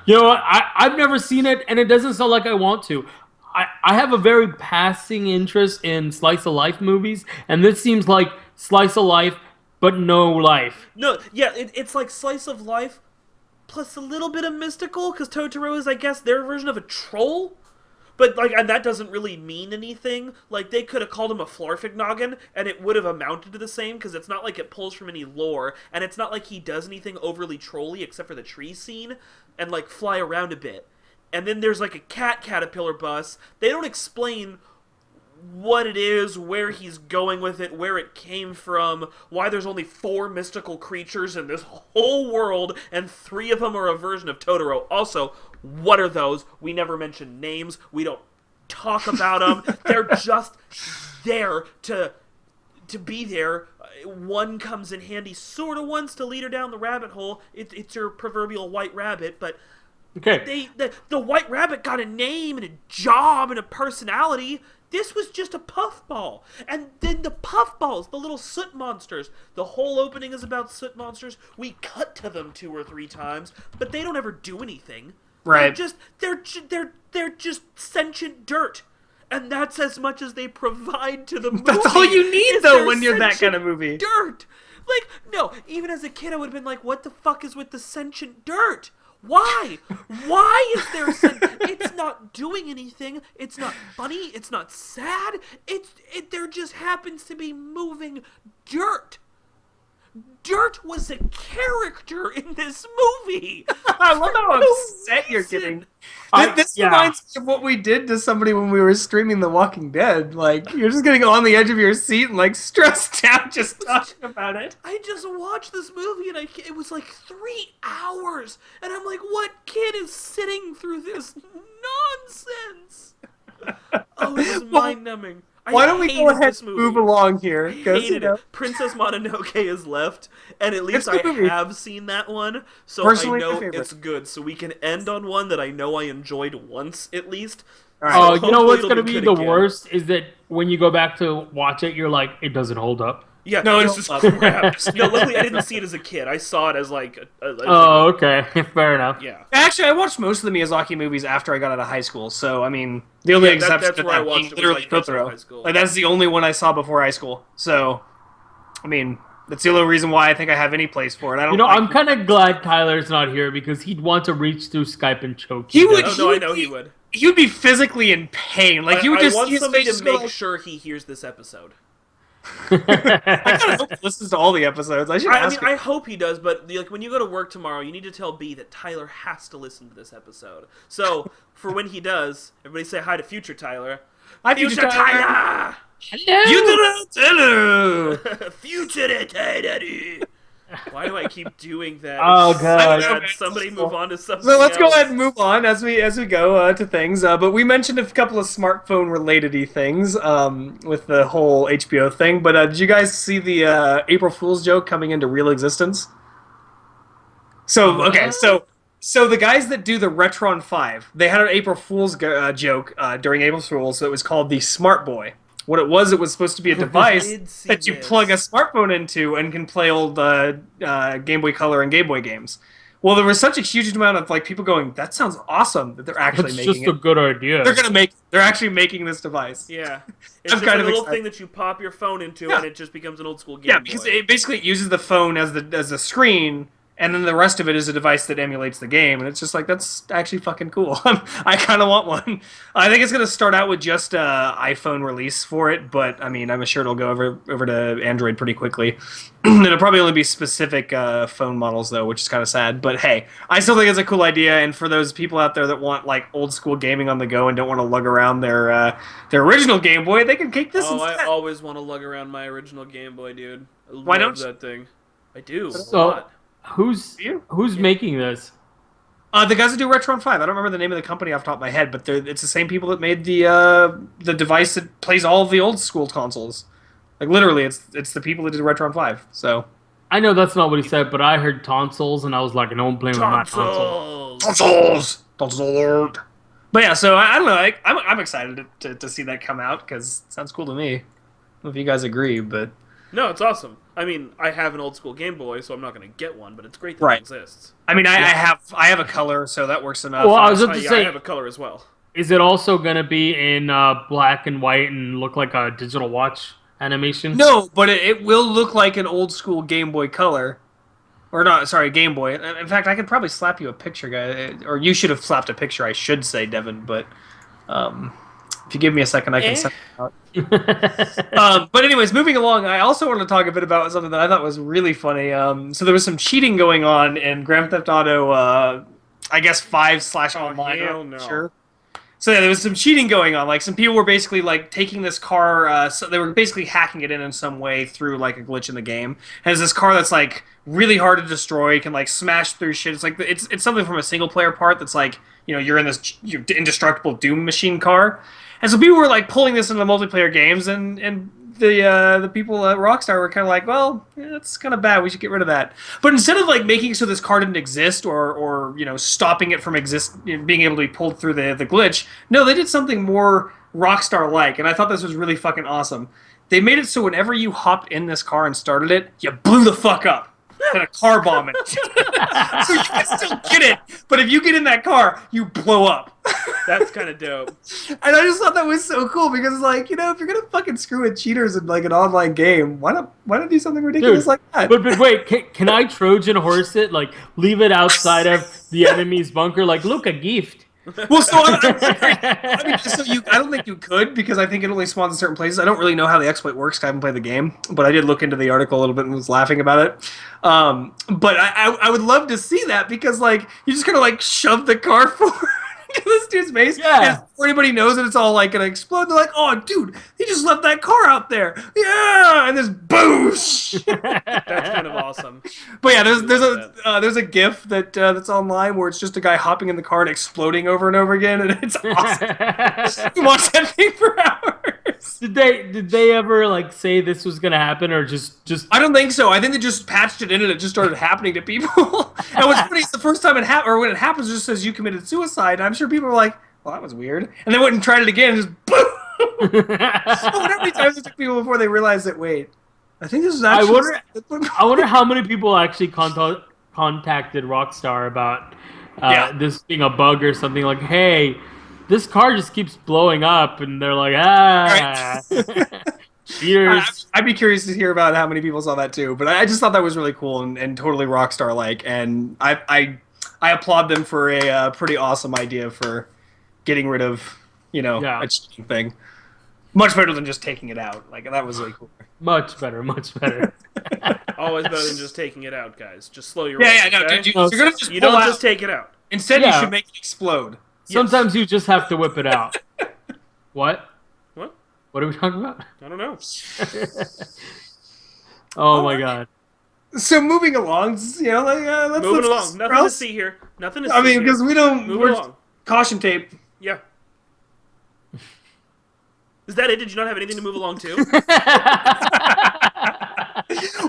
You know what? I've never seen it, and it doesn't sound like I want to. I have a very passing interest in slice of life movies, and this seems like slice of life, but no life. No, yeah, it's like slice of life, plus a little bit of mystical, because Totoro is, I guess, their version of a troll. But, like, and that doesn't really mean anything. Like, they could have called him a Florfignoggin, and it would have amounted to the same, because it's not like it pulls from any lore, and it's not like he does anything overly trolly, except for the tree scene, and, like, fly around a bit. And then there's, like, a cat caterpillar bus. They don't explain what it is, where he's going with it, where it came from, why there's only 4 mystical creatures in this whole world, and 3 of them are a version of Totoro. Also, what are those? We never mention names. We don't talk about them. They're just there to be there. One comes in handy sort of once to lead her down the rabbit hole. It's your proverbial white rabbit, but okay. The white rabbit got a name and a job and a personality. This was just a puffball. And then the puffballs, the little soot monsters. The whole opening is about soot monsters. We cut to them 2 or 3 times, but they don't ever do anything. Right. They're just sentient dirt. And that's as much as they provide to the movie. That's all you need, though, when you're that kind of movie. Dirt. Like, no, even as a kid, I would have been like, what the fuck is with the sentient dirt? Why? Why is there it's not doing anything. It's not funny. It's not sad. There just happens to be moving dirt. Dirt was a character in this movie. I love how upset you're getting. This reminds me of what we did to somebody when we were streaming The Walking Dead. Like, you're just getting on the edge of your seat and, like, stressed out just talking about it. I just watched this movie and it was like 3 hours. And I'm like, what kid is sitting through this nonsense? Oh, it was mind-numbing. Why don't we go ahead and move along here? I hated it. Princess Mononoke is left, and at least I have seen that one, so personally, I know it's good. So we can end on one that I know I enjoyed once, at least. Right. Oh, you know what's going to be the worst is that when you go back to watch it, you're like, it doesn't hold up. Yeah, no, this is crap. No, luckily I didn't see it as a kid. I saw it as like... Oh, okay. Fair enough. Yeah. Actually, I watched most of the Miyazaki movies after I got out of high school, so, I mean, the only exception to that being literally Totoro. Like, that's the only one I saw before high school. So, I mean, that's the only reason why I think I have any place for it. I don't. I'm kind of glad Tyler's not here because he'd want to reach through Skype and choke. He would. I know he would. He would be physically in pain. Like, you would just... I want somebody to make sure he hears this episode. I kind of hope he listens to all the episodes. I hope he does, but like when you go to work tomorrow, you need to tell B that Tyler has to listen to this episode. So for when he does, everybody say hi to future Tyler. Hi, future Tyler. Hello. Future Tyler. Why do I keep doing that? Oh god! Somebody move on to something. So let's go ahead and move on as we go to things. But we mentioned a couple of smartphone related-y things with the whole HBO thing. But did you guys see the April Fool's joke coming into real existence? So okay, so the guys that do the Retron 5, they had an April Fool's joke during April Fool's. So it was called the Smart Boy. What it was supposed to be a device that you plug a smartphone into and can play old Game Boy Color and Game Boy games. Well, there was such a huge amount of people going, "That sounds awesome!" that they're actually making it. It's just a good idea. They're actually making this device. Yeah, it's just a little thing that you pop your phone into, and it just becomes an old school Game Boy. Yeah, because it basically uses the phone as the screen, and then the rest of it is a device that emulates the game, and it's just like, that's actually fucking cool. I kind of want one. I think it's going to start out with just iPhone release for it, but I mean, I'm sure it'll go over to Android pretty quickly. It'll probably only be specific phone models though, which is kind of sad. But hey, I still think it's a cool idea, and for those people out there that want like old school gaming on the go and don't want to lug around their original Game Boy, they can take this instead. I always want to lug around my original Game Boy, dude. Why don't that thing? I do. So, a lot. Who's making this? The guys that do Retron 5. I don't remember the name of the company off the top of my head, but it's the same people that made the device that plays all of the old school consoles. Like literally, it's the people that did Retron 5. So I know that's not what he said, but I heard tonsils, and I was like, no one playing with my tonsils. Tonsils alert. But yeah, so I don't know. I'm excited to see that come out because it sounds cool to me. I don't know if you guys agree, but no, it's awesome. I mean, I have an old school Game Boy, so I'm not going to get one, but it's great that it exists. I mean, I have a color, so that works enough. Well, I was about to say, I have a color as well. Is it also going to be in black and white and look like a digital watch animation? No, but it will look like an old school Game Boy Color. Or not, sorry, Game Boy. In fact, I could probably slap you a picture, guy. Or you should have slapped a picture, I should say, Devin, but if you give me a second, I can send it out. But anyways, moving along, I also wanted to talk a bit about something that I thought was really funny. So there was some cheating going on in Grand Theft Auto, I guess 5/online. Hell no. Sure. So yeah, there was some cheating going on. Like some people were basically like taking this car, so they were basically hacking it in some way through like a glitch in the game. And it's this car that's like really hard to destroy, can like smash through shit. It's like it's something from a single player part that's like, you know, you're in this indestructible Doom machine car. And so people were like pulling this into multiplayer games, and the people at Rockstar were kind of like, well, yeah, that's kind of bad. We should get rid of that. But instead of like making so this car didn't exist, or you know, stopping it from being able to be pulled through the glitch, no, they did something more Rockstar-like, and I thought this was really fucking awesome. They made it so whenever you hopped in this car and started it, you blew the fuck up. And a car bomb it. So you can still get it, but if you get in that car, you blow up. That's kind of dope. And I just thought that was so cool because it's like, you know, if you're gonna fucking screw with cheaters in like an online game, why not do something ridiculous like that? But wait, can I Trojan horse it? Like leave it outside of the enemy's bunker? Like, look, a gift. Well, so I mean, I don't think you could because I think it only spawns in certain places. I don't really know how the exploit works. 'Cause I haven't played the game, but I did look into the article a little bit and was laughing about it. But I would love to see that because like you just kind of like shove the car forward into this dude's face. Yeah. And before anybody knows it, it's all like gonna explode. They're like, "Oh, dude, he just left that car out there." Yeah, and there's boosh. That's kind of awesome. But yeah, there's a GIF that's online where it's just a guy hopping in the car and exploding over and over again, and it's awesome. You watch that thing for hours. Did they ever like say this was gonna happen or just? I don't think so. I think they just patched it in and it just started happening to people. And what's funny is the first time when it happens, it just says you committed suicide. And I'm sure people were like, "Well, that was weird," and they went and tried it again, and just boom. I wonder how many times it took people before they realized that. Wait, I think this is actually. I wonder how many people actually contacted Rockstar about this being a bug or something. Like, hey, this car just keeps blowing up, and they're like, cheaters. I'd be curious to hear about how many people saw that too. But I just thought that was really cool and totally Rockstar-like, and I applaud them for a pretty awesome idea for getting rid of, you know, a cheating thing. Much better than just taking it out. Like, that was really cool. Much better. Always better than just taking it out, guys. Just slow your roll. Okay? No, dude, you're gonna just you don't just take it out. Instead, you should make it explode. Sometimes you just have to whip it out. What? What? What are we talking about? I don't know. Oh my god. So moving along, you know, like moving along. Nothing to see here. Nothing to see. I mean, because we don't. Moving along. Caution tape. Yeah. Is that it? Did you not have anything to move along to?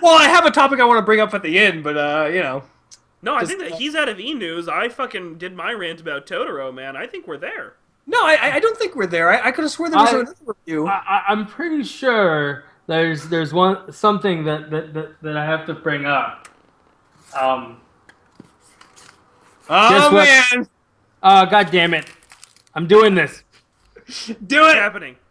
Well, I have a topic I want to bring up at the end, but you know. No, I think that he's out of E-News. I fucking did my rant about Totoro, man. I think we're there. No, I don't think we're there. I could have sworn there was another review. I'm pretty sure there's something that I have to bring up. Oh man! God damn it! I'm doing this. Do it.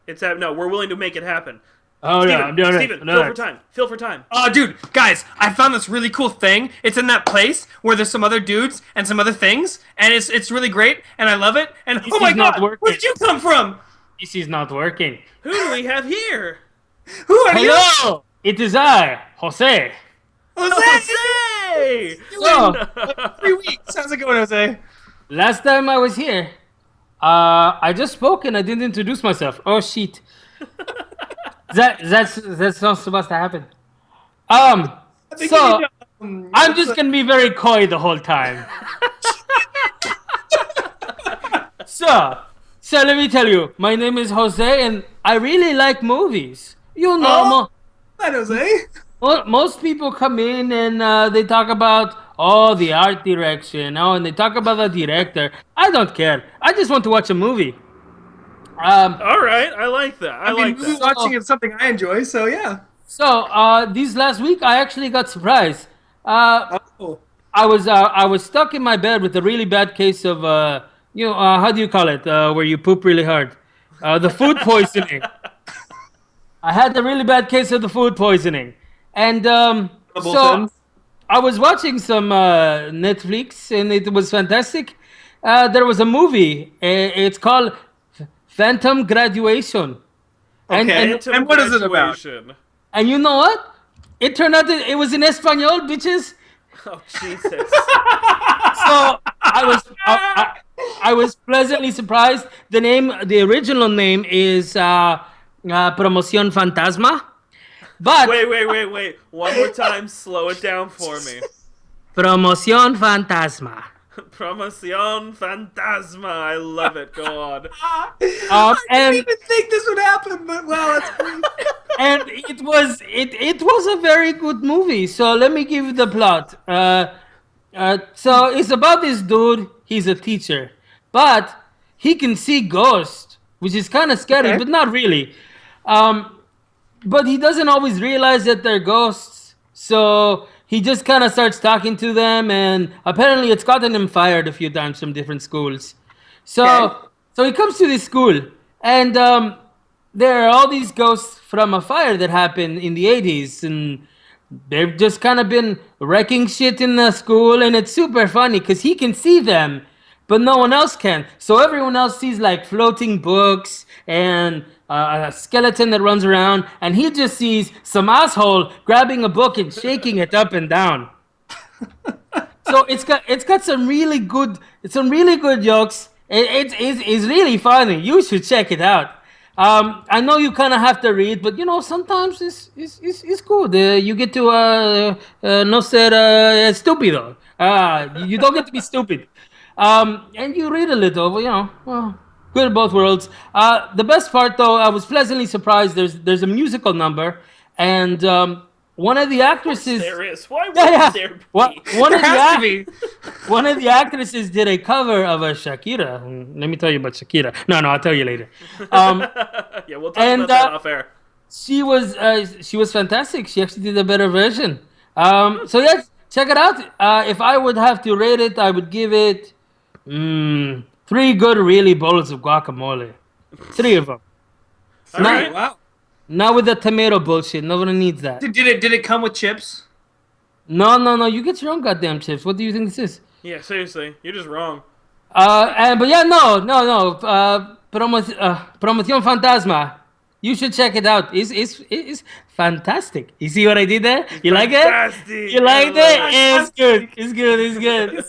It's happening. No, we're willing to make it happen. Oh Steven, yeah, I'm doing Steven, it. fill for time. Fill for time. Dude, guys, I found this really cool thing. It's in that place where there's some other dudes and some other things, and it's really great, and I love it. And oh my not god, working. where did you come from? PC's not working. Who do we have here? Who are you? Hello, it is I, Jose. Jose! Jose! So, 3 weeks. How's it going, Jose? last time I was here, I just spoke and I didn't introduce myself. Oh shit. That's not supposed to happen. think So you need to, I'm just gonna be very coy the whole time. So let me tell you, my name is Jose, and I really like movies. You know, Hi, Jose. most people come in and they talk about the art direction, and they talk about the director. I don't care. I just want to watch a movie. All right, I like that. I like movie that. watching is something I enjoy, so yeah. So these last week, I actually got surprised. Oh. I was stuck in my bed with a really bad case of how do you call it where you poop really hard, the food poisoning. I had a really bad case of the food poisoning, and so I was watching some Netflix, and it was fantastic. There was a movie. It's called Phantom Graduation. Okay. And what is it about? Graduation. And you know what? It turned out that it was in Espanol, bitches. Oh Jesus! So I was pleasantly surprised. The original name is Promoción Fantasma, but Wait! One more time. Slow it down for me. Promoción Fantasma. Promoción Fantasma. I love it. Go on. I didn't even think this would happen, but wow, that's great. And it was a very good movie. So let me give you the plot. So it's about this dude. He's a teacher, but he can see ghosts, which is kind of scary, Okay. but not really. But he doesn't always realize that they're ghosts. So he just kind of starts talking to them, and apparently it's gotten him fired a few times from different schools. So Okay. so he comes to this school, and there are all these ghosts from a fire that happened in the 80s, and they've just kind of been wrecking shit in the school, and it's super funny because he can see them, but no one else can. So everyone else sees like floating books and a skeleton that runs around, and he just sees some asshole grabbing a book and shaking it up and down. So it's got some really good jokes. It's really funny. You should check it out. I know you kind of have to read, but sometimes it's good. You get to no ser estúpido. You don't get to be stupid. And you read a little, well, good of both worlds. The best part, though, I was pleasantly surprised. There's a musical number, and one of the actresses. There is. Why would there be? One of the actresses did a cover of a Shakira. Let me tell you about Shakira. No, I'll tell you later. Yeah, we'll talk about that off air. She was fantastic. She actually did a better version. So yeah, check it out. If I would have to rate it, I would give it 3 good really bowls of guacamole. 3 of them. All right. Wow. Not with the tomato bullshit. Nobody needs that. Did it come with chips? No. You get your own goddamn chips. What do you think this is? Yeah, seriously, you're just wrong. But yeah, no. Promoción Fantasma. You should check it out. It's fantastic. You see what I did there? You like it? Fantastic. You like I it? love It's good. It's good.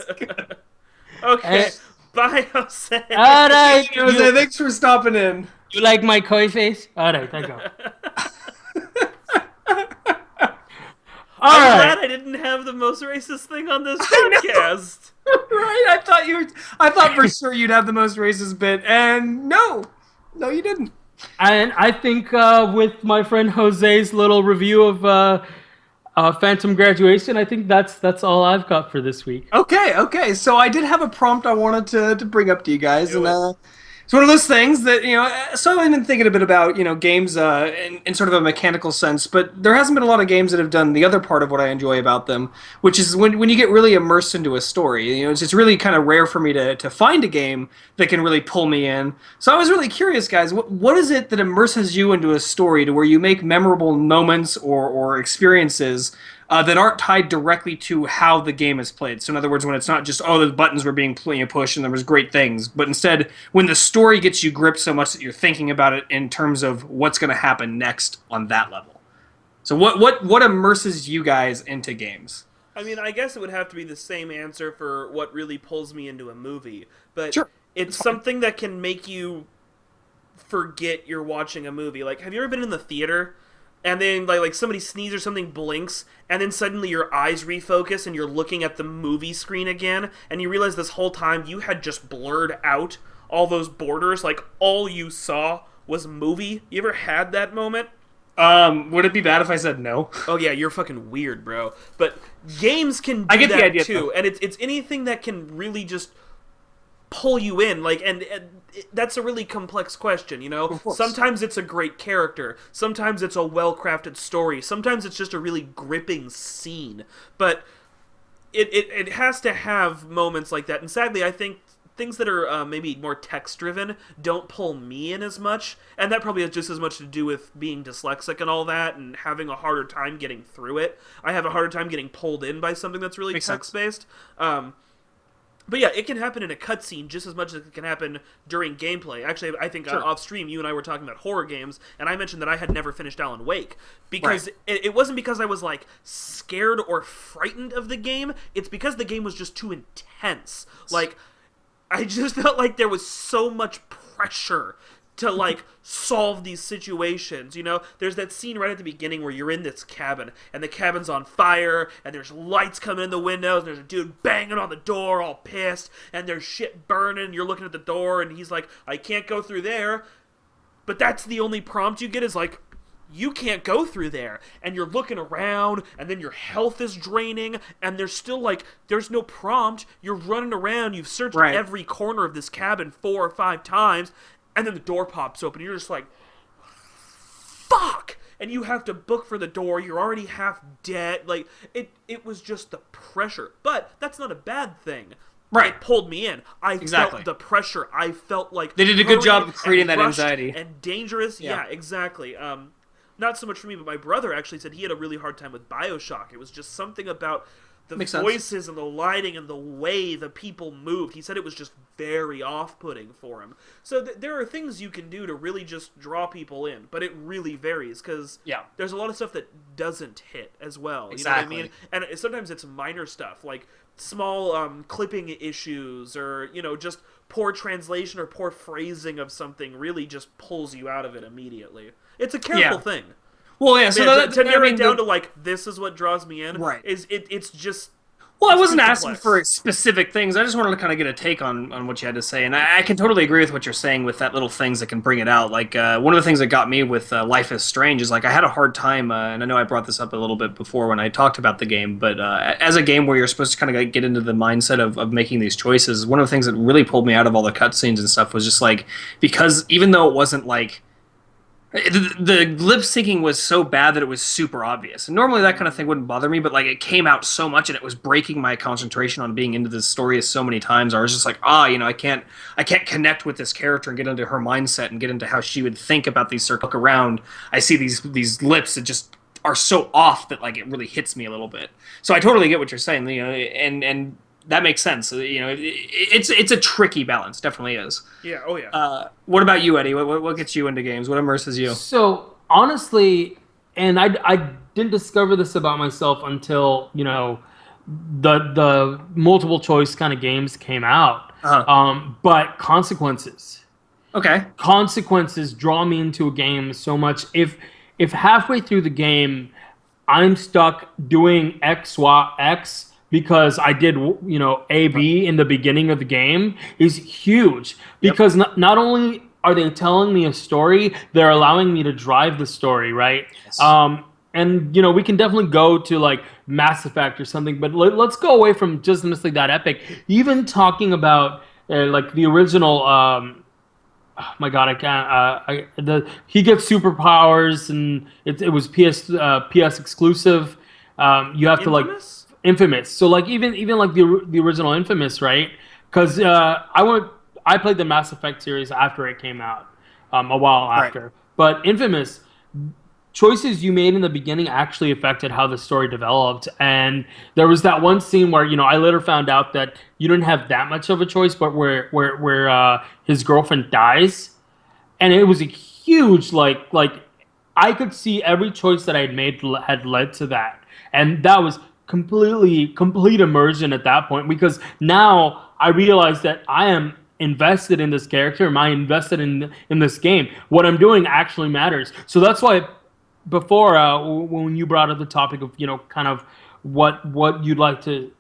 Okay. Bye, Jose. All right. Jose, thanks for stopping in. You like my koi face? All right, I go. I'm glad I didn't have the most racist thing on this podcast. Right? I thought for sure you'd have the most racist bit, and no, you didn't. And I think with my friend Jose's little review of Phantom Graduation, I think that's all I've got for this week. Okay. So I did have a prompt I wanted to bring up to you guys, Do and It's one of those things that, so I've been thinking a bit about, games in sort of a mechanical sense, but there hasn't been a lot of games that have done the other part of what I enjoy about them, which is when you get really immersed into a story. It's really kind of rare for me to find a game that can really pull me in. So I was really curious, guys, what is it that immerses you into a story to where you make memorable moments or experiences that aren't tied directly to how the game is played. So in other words, when it's not just, the buttons were being pushed and there was great things, but instead when the story gets you gripped so much that you're thinking about it in terms of what's going to happen next on that level. So what immerses you guys into games? I mean, I guess it would have to be the same answer for what really pulls me into a movie, but Sure. It's something that can make you forget you're watching a movie. Like, have you ever been in the theater and then like somebody sneezes or something blinks, and then suddenly your eyes refocus and you're looking at the movie screen again, and you realize this whole time you had just blurred out all those borders, like all you saw was movie? You ever had that moment? Would it be bad if I said no? Oh yeah, you're fucking weird, bro. But games can do I get that the idea, too, though. and it's anything that can really just pull you in, like, and that's a really complex question, Of course. Sometimes it's a great character, sometimes it's a well-crafted story, sometimes it's just a really gripping scene, but it has to have moments like that, and sadly I think things that are maybe more text-driven don't pull me in as much, and that probably has just as much to do with being dyslexic and all that, and having a harder time getting through it. I have a harder time getting pulled in by something that's really Makes sense. text-based. But yeah, it can happen in a cutscene just as much as it can happen during gameplay. Actually, I think Sure. off stream, you and I were talking about horror games, and I mentioned that I had never finished Alan Wake because Right. it wasn't because I was like scared or frightened of the game. It's because the game was just too intense. Like, I just felt like there was so much pressure to like solve these situations. There's that scene right at the beginning where you're in this cabin and the cabin's on fire and there's lights coming in the windows and there's a dude banging on the door all pissed and there's shit burning. You're looking at the door and he's like, I can't go through there. But that's the only prompt you get is like, you can't go through there, and you're looking around, and then your health is draining, and there's still like, there's no prompt, you're running around, you've searched Right. every corner of this cabin 4 or 5 times, and then the door pops open, and you're just like, fuck! And you have to book for the door, you're already half dead, like, it was just the pressure, but that's not a bad thing. Right. It pulled me in. I Exactly. felt the pressure. I felt like They did a good job hurried of creating and that rushed anxiety. and dangerous. Yeah. Yeah, exactly. Not so much for me, but my brother actually said he had a really hard time with BioShock. It was just something about the Makes sense. voices and the lighting and the way the people moved. He said it was just very off-putting for him. So there are things you can do to really just draw people in, but it really varies because Yeah. there's a lot of stuff that doesn't hit as well. Exactly. You know what I mean? And sometimes it's minor stuff like small clipping issues or just poor translation or poor phrasing of something really just pulls you out of it immediately. It's a careful Yeah. thing. Well, yeah. So Man, to narrow I mean, it down to like this is what draws me in. Right. It's just. Well, I it's wasn't too asking complex. for specific things. I just wanted to kind of get a take on what you had to say, and I can totally agree with what you're saying with that little things that can bring it out. Like one of the things that got me with Life is Strange is like I had a hard time, and I know I brought this up a little bit before when I talked about the game, but as a game where you're supposed to kind of get into the mindset of making these choices, one of the things that really pulled me out of all the cutscenes and stuff was just like because even though it wasn't like the lip syncing was so bad that it was super obvious. And normally that kind of thing wouldn't bother me, but like it came out so much and it was breaking my concentration on being into this story so many times. I was just like, I can't connect with this character and get into her mindset and get into how she would think about these circles. Look around, I see these lips that just are so off that like it really hits me a little bit. So I totally get what you're saying, and that makes sense. It's a tricky balance, definitely is. Yeah. Oh yeah. What about you, Eddie? What gets you into games? What immerses you? So honestly, and I didn't discover this about myself until the multiple choice kind of games came out. But consequences Okay. draw me into a game so much. If halfway through the game I'm stuck doing X because I did A B in the beginning of the game is huge because not only are they telling me a story, they're allowing me to drive the story, right? Yes. And we can definitely go to like Mass Effect or something, but let's go away from just necessarily that epic. Even talking about like the original oh my god, I can't. He gets superpowers, and it was PS exclusive. You have to like Infamous? Infamous. So like even like the original Infamous, right? Because I played the Mass Effect series after it came out, a while after. Right. But Infamous, choices you made in the beginning actually affected how the story developed. And there was that one scene where I later found out that you didn't have that much of a choice, but where his girlfriend dies, and it was a huge like I could see every choice that I'd made had led to that, and that was complete immersion at that point, because now I realize that I am invested in this character. Am I invested in this game? What I'm doing actually matters. So that's why before when you brought up the topic of kind of what you'd like to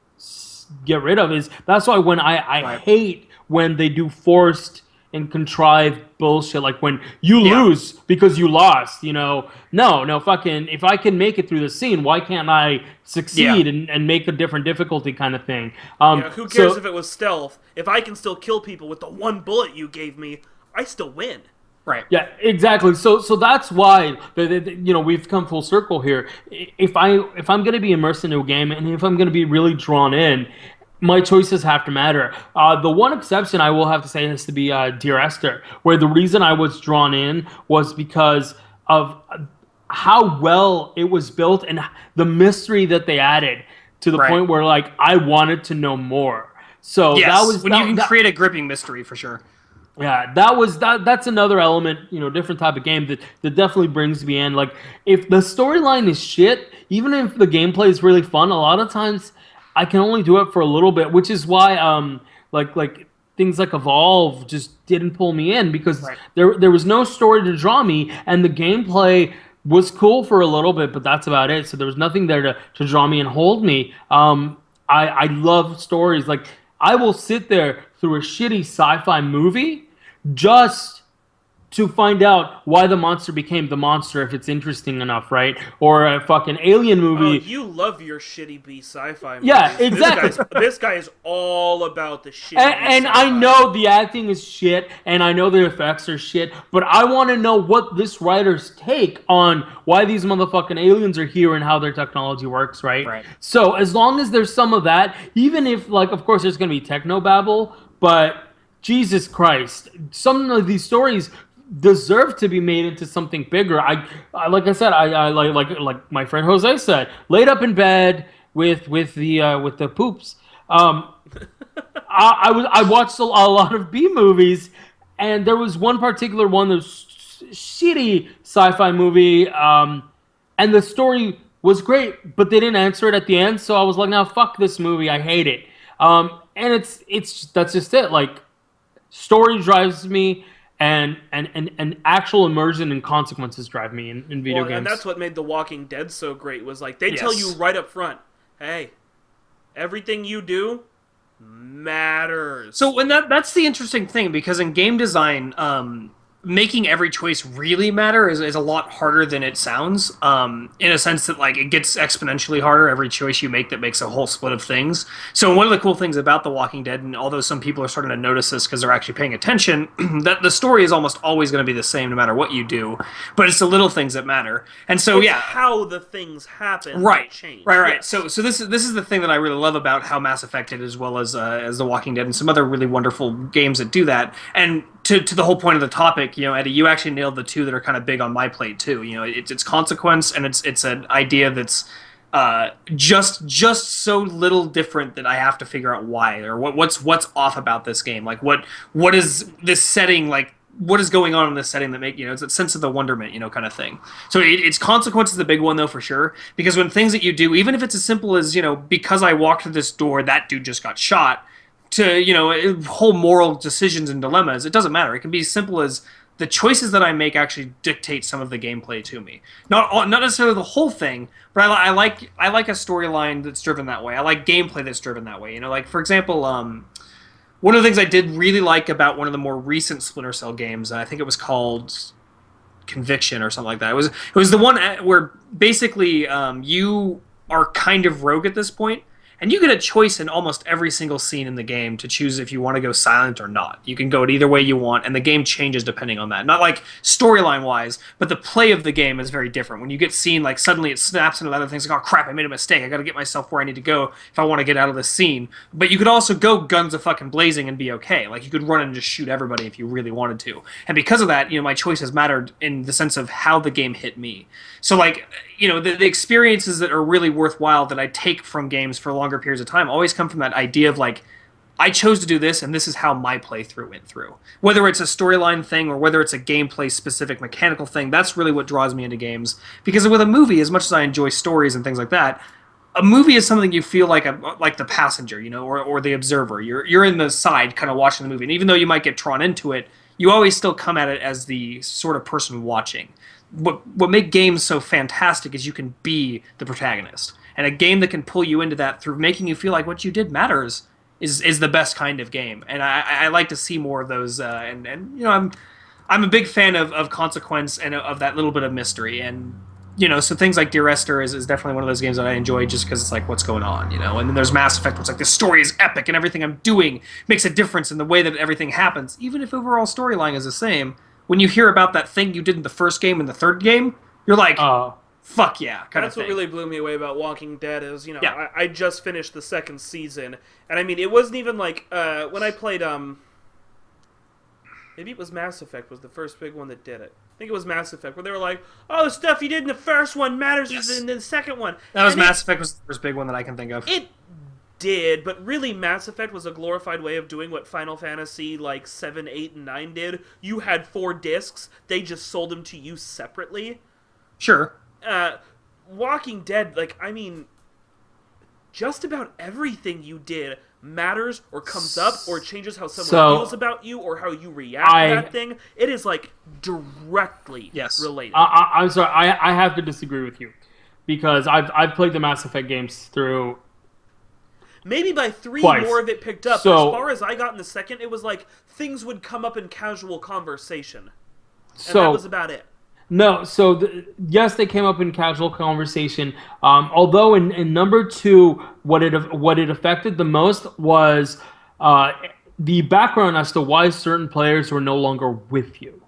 get rid of, is that's why when I Right. hate when they do forced and contrived bullshit, like when you lose because you lost. No, fucking, if I can make it through the scene, why can't I succeed and make a different difficulty kind of thing? Who cares if it was stealth? If I can still kill people with the one bullet you gave me, I still win. Right. Yeah, exactly. So that's why we've come full circle here. If I'm going to be immersed into a game, and if I'm going to be really drawn in, my choices have to matter. The one exception I will have to say has to be Dear Esther, where the reason I was drawn in was because of how well it was built and the mystery that they added, to the point where like I wanted to know more. So Yes, that was when you can create a gripping mystery for sure. Yeah, that's another element, different type of game that definitely brings me in. Like, if the storyline is shit, even if the gameplay is really fun, a lot of times I can only do it for a little bit, which is why like things like Evolve just didn't pull me in, because there was no story to draw me, and the gameplay was cool for a little bit, but that's about it. So there was nothing there to draw me and hold me. I love stories. Like, I will sit there through a shitty sci-fi movie just to find out why the monster became the monster, if it's interesting enough, right? Or a fucking alien movie. Oh, you love your shitty B sci-fi movies. Yeah, exactly. This guy is all about the shitty And B-sci-fi. I know the acting is shit, and I know the effects are shit, but I want to know what this writer's take on why these motherfucking aliens are here and how their technology works, right? Right. So as long as there's some of that, even if, like, of course there's going to be technobabble, but Jesus Christ, some of these stories deserve to be made into something bigger. I like I said, I like my friend Jose said, laid up in bed with the poops. I watched a lot of B movies, and there was one particular one, that was shitty sci-fi movie, and the story was great, but they didn't answer it at the end. So I was like, now fuck this movie, I hate it. And it's that's just it. Like, story drives me, and actual immersion and consequences drive me in video games. And that's what made The Walking Dead so great, was like, they tell you right up front, hey, everything you do matters. So, and that's the interesting thing, because in game design, making every choice really matter is a lot harder than it sounds, in a sense that, like, it gets exponentially harder every choice you make that makes a whole split of things. So one of the cool things about The Walking Dead, and although some people are starting to notice this because they're actually paying attention, that the story is almost always going to be the same no matter what you do, but it's the little things that matter. And so, it's how the things happen that change. Right. Yes. So this is the thing that I really love about how Mass Effect did, as well as The Walking Dead and some other really wonderful games that do that. And to the whole point of the topic, Eddie, you actually nailed the two that are kind of big on my plate too. It's consequence, and it's an idea that's just so little different that I have to figure out why, or what's off about this game. Like, what is this setting like? What is going on in this setting that make it's a sense of the wonderment, kind of thing. So it's consequence is the big one though, for sure, because when things that you do, even if it's as simple as because I walked through this door, that dude just got shot, to whole moral decisions and dilemmas, it doesn't matter. It can be as simple as the choices that I make actually dictate some of the gameplay to me. Not necessarily the whole thing, but I like a storyline that's driven that way. I like gameplay that's driven that way. Like, for example, one of the things I did really like about one of the more recent Splinter Cell games, I think it was called Conviction or something like that. It was the one where basically you are kind of rogue at this point, and you get a choice in almost every single scene in the game to choose if you want to go silent or not. You can go it either way you want, and the game changes depending on that. Not like storyline wise, but the play of the game is very different. When you get seen, like suddenly it snaps into other things like, oh crap, I made a mistake. I got to get myself where I need to go if I want to get out of this scene. But you could also go guns a fucking blazing and be okay. Like you could run and just shoot everybody if you really wanted to. And because of that, my choices mattered in the sense of how the game hit me. So like, the experiences that are really worthwhile that I take from games for longer periods of time always come from that idea of like, I chose to do this, and this is how my playthrough went through. Whether it's a storyline thing or whether it's a gameplay specific mechanical thing, that's really what draws me into games. Because with a movie, as much as I enjoy stories and things like that, a movie is something you feel like the passenger, or the observer. You're in the side, kind of watching the movie, and even though you might get drawn into it, you always still come at it as the sort of person watching. What make games so fantastic is you can be the protagonist, and a game that can pull you into that through making you feel like what you did matters is the best kind of game. And I like to see more of those. And I'm a big fan of consequence and of that little bit of mystery. And so things like Dear Esther is definitely one of those games that I enjoy just because it's like what's going on. And then there's Mass Effect, where it's like the story is epic and everything I'm doing makes a difference in the way that everything happens, even if overall storyline is the same. When you hear about that thing you did in the first game and the third game, you're like, fuck yeah. That's what really blew me away about Walking Dead is, I just finished the second season. And I mean, it wasn't even like, when I played, maybe it was Mass Effect was the first big one that did it. I think it was Mass Effect, where they were like, oh, the stuff you did in the first one matters in the second one. That was Mass Effect was the first big one that I can think of. It did, but really Mass Effect was a glorified way of doing what Final Fantasy like 7, 8, and 9 did. You had 4 discs, they just sold them to you separately. Sure. Walking Dead, just about everything you did matters or comes up or changes how someone feels about you or how you react to that thing. It is directly related. I'm sorry, I have to disagree with you because I've played the Mass Effect games through. Maybe by 3 twice. More of it picked up. So, as far as I got in the second, it was like things would come up in casual conversation. And that was about it. No, yes, they came up in casual conversation. Although in number 2, what it affected the most was the background as to why certain players were no longer with you.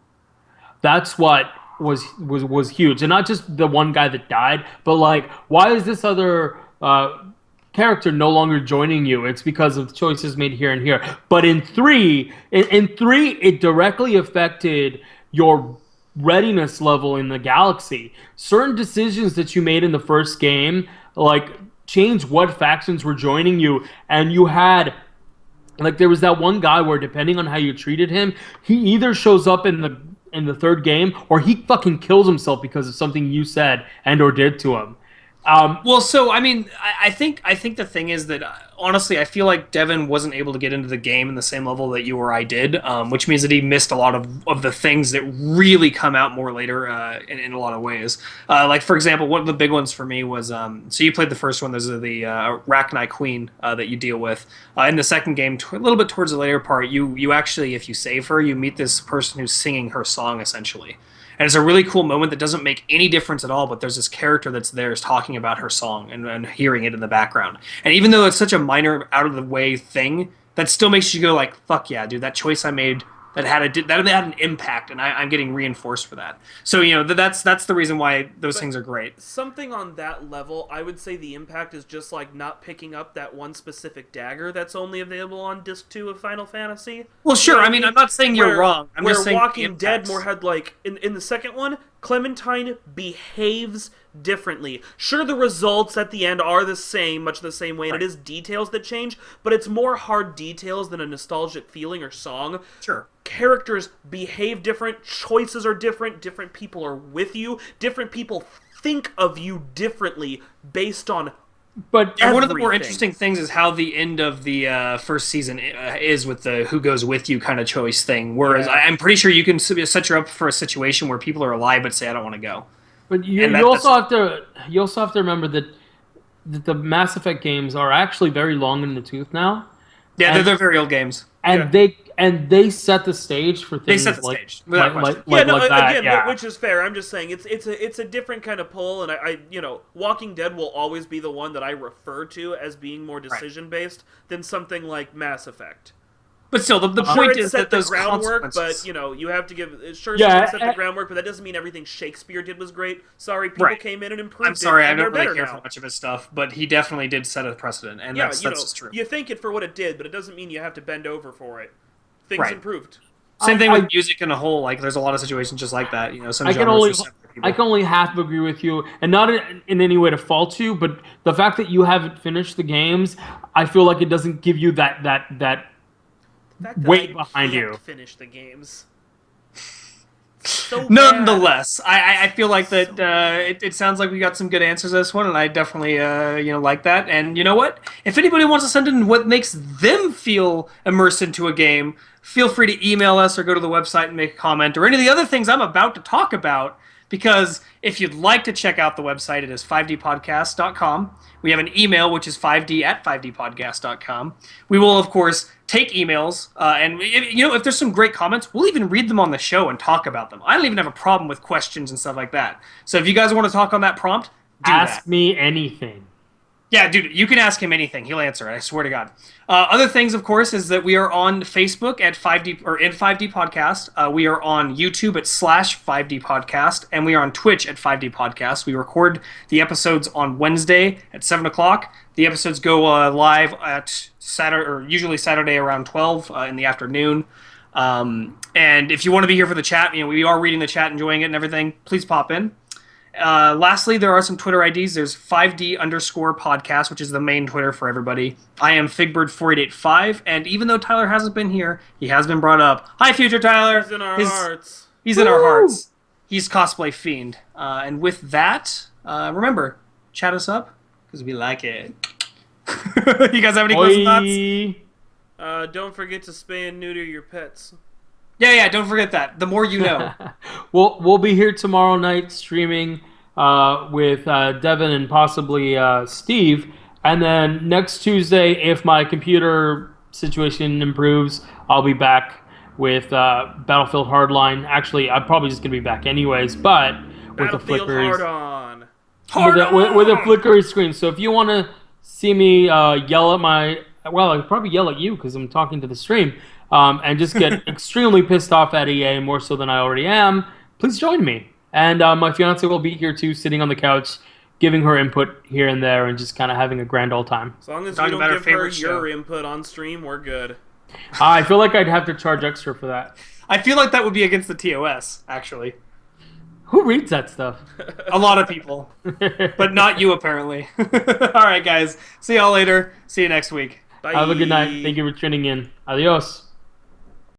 That's what was huge, and not just the one guy that died, but like, why is this other character no longer joining you? It's because of choices made here and here. But in 3, it directly affected your readiness level in the galaxy. Certain decisions that you made in the first game changed what factions were joining you, and you had there was that one guy where, depending on how you treated him, he either shows up in the third game or he fucking kills himself because of something you said and or did to him. I think the thing is that honestly, I feel like Devin wasn't able to get into the game in the same level that you or I did, which means that he missed a lot of the things that really come out more later in a lot of ways. For example, one of the big ones for me was so you played the first one. There's the Rachni Queen that you deal with. In the second game, a little bit towards the later part, you actually, if you save her, you meet this person who's singing her song essentially. And it's a really cool moment that doesn't make any difference at all, but there's this character that's there is talking about her song and hearing it in the background. And even though it's such a minor, out-of-the-way thing, that still makes you go like, fuck yeah, dude, that choice I made that had an impact, and I'm getting reinforced for that. So, that's the reason why those things are great. Something on that level, I would say the impact is just like not picking up that one specific dagger that's only available on disc 2 of Final Fantasy. Well, sure, I'm not saying you're wrong. I'm just saying Walking Dead more had in the second one, Clementine behaves differently. Sure, the results at the end are the same, much the same way, and it is details that change, but it's more hard details than a nostalgic feeling or song. Sure. Characters behave different, choices are different people are with you, different people think of you differently based on And one of the more interesting things is how the end of the first season is with the who goes with you kind of choice thing. Whereas I'm pretty sure you can set her up for a situation where people are alive but say, I don't want to go. But you also have to remember that the Mass Effect games are actually very long in the tooth now. Yeah, they're very old games. And and they set the stage for things set the like, stage, without question. that. Again, Yeah. which is fair. I'm just saying it's a different kind of pull, and I Walking Dead will always be the one that I refer to as being more decision based than something like Mass Effect. But still, the Sure, point it is set that those the groundwork, consequences... but you have to give. Sure, Yeah, it set the groundwork, but that doesn't mean everything Shakespeare did was great. Sorry, people Right. came in and improved. I'm sorry, it, I and don't they're really better care now. for much of his stuff, but he definitely did set a precedent, and that's just true. You thank it for what it did, but it doesn't mean you have to bend over for it. Things Right. improved. Same thing with music in a whole. Like, there's a lot of situations just like that. Some I genres can only half agree with you, and not in any way to fault you, but the fact that you haven't finished the games, I feel like it doesn't give you that The fact that weight I behind can't you. finish the games. So Nonetheless, I feel like that it sounds like we got some good answers to this one, and I definitely like that. And you know what? If anybody wants to send in what makes them feel immersed into a game, feel free to email us or go to the website and make a comment or any of the other things I'm about to talk about. Because if you'd like to check out the website, it is 5dpodcast.com. We have an email, which is 5d@5dpodcast.com. We will, of course, take emails, and if there's some great comments, we'll even read them on the show and talk about them. I don't even have a problem with questions and stuff like that. So if you guys want to talk on that prompt, Ask me anything. Yeah, dude, you can ask him anything. He'll answer it. I swear to God. Other things, of course, is that we are on Facebook at 5D or in 5D Podcast. We are on YouTube at /5D Podcast, and we are on Twitch at 5D Podcast. We record the episodes on Wednesday at 7 o'clock. The episodes go live at Saturday, or usually Saturday around 12 in the afternoon. And if you want to be here for the chat, we are reading the chat, enjoying it and everything, please pop in. Lastly, there are some Twitter IDs. There's 5D_podcast, which is the main Twitter for everybody. I am Figbird4885, and even though Tyler hasn't been here, he has been brought up. Hi, future Tyler! He's in our hearts. He's in our hearts. He's Cosplay Fiend. And with that, remember, chat us up, because we like it. You guys have any closing thoughts? Don't forget to spay and neuter your pets. Yeah, don't forget that. The more you know. We'll be here tomorrow night streaming with Devin and possibly Steve. And then next Tuesday, if my computer situation improves, I'll be back with Battlefield Hardline. Actually, I'm probably just going to be back anyways, but with a flickery with a flickery screen. So if you want to see me yell at my... Well, I'd probably yell at you because I'm talking to the stream. And just get extremely pissed off at EA, more so than I already am, please join me. And my fiance will be here too, sitting on the couch, giving her input here and there, and just kind of having a grand old time. As long as you don't give her your input on stream, we're good. I feel like I'd have to charge extra for that. I feel like that would be against the TOS, actually. Who reads that stuff? A lot of people. But not you, apparently. All right, guys. See y'all later. See you next week. Bye. Have a good night. Thank you for tuning in. Adios.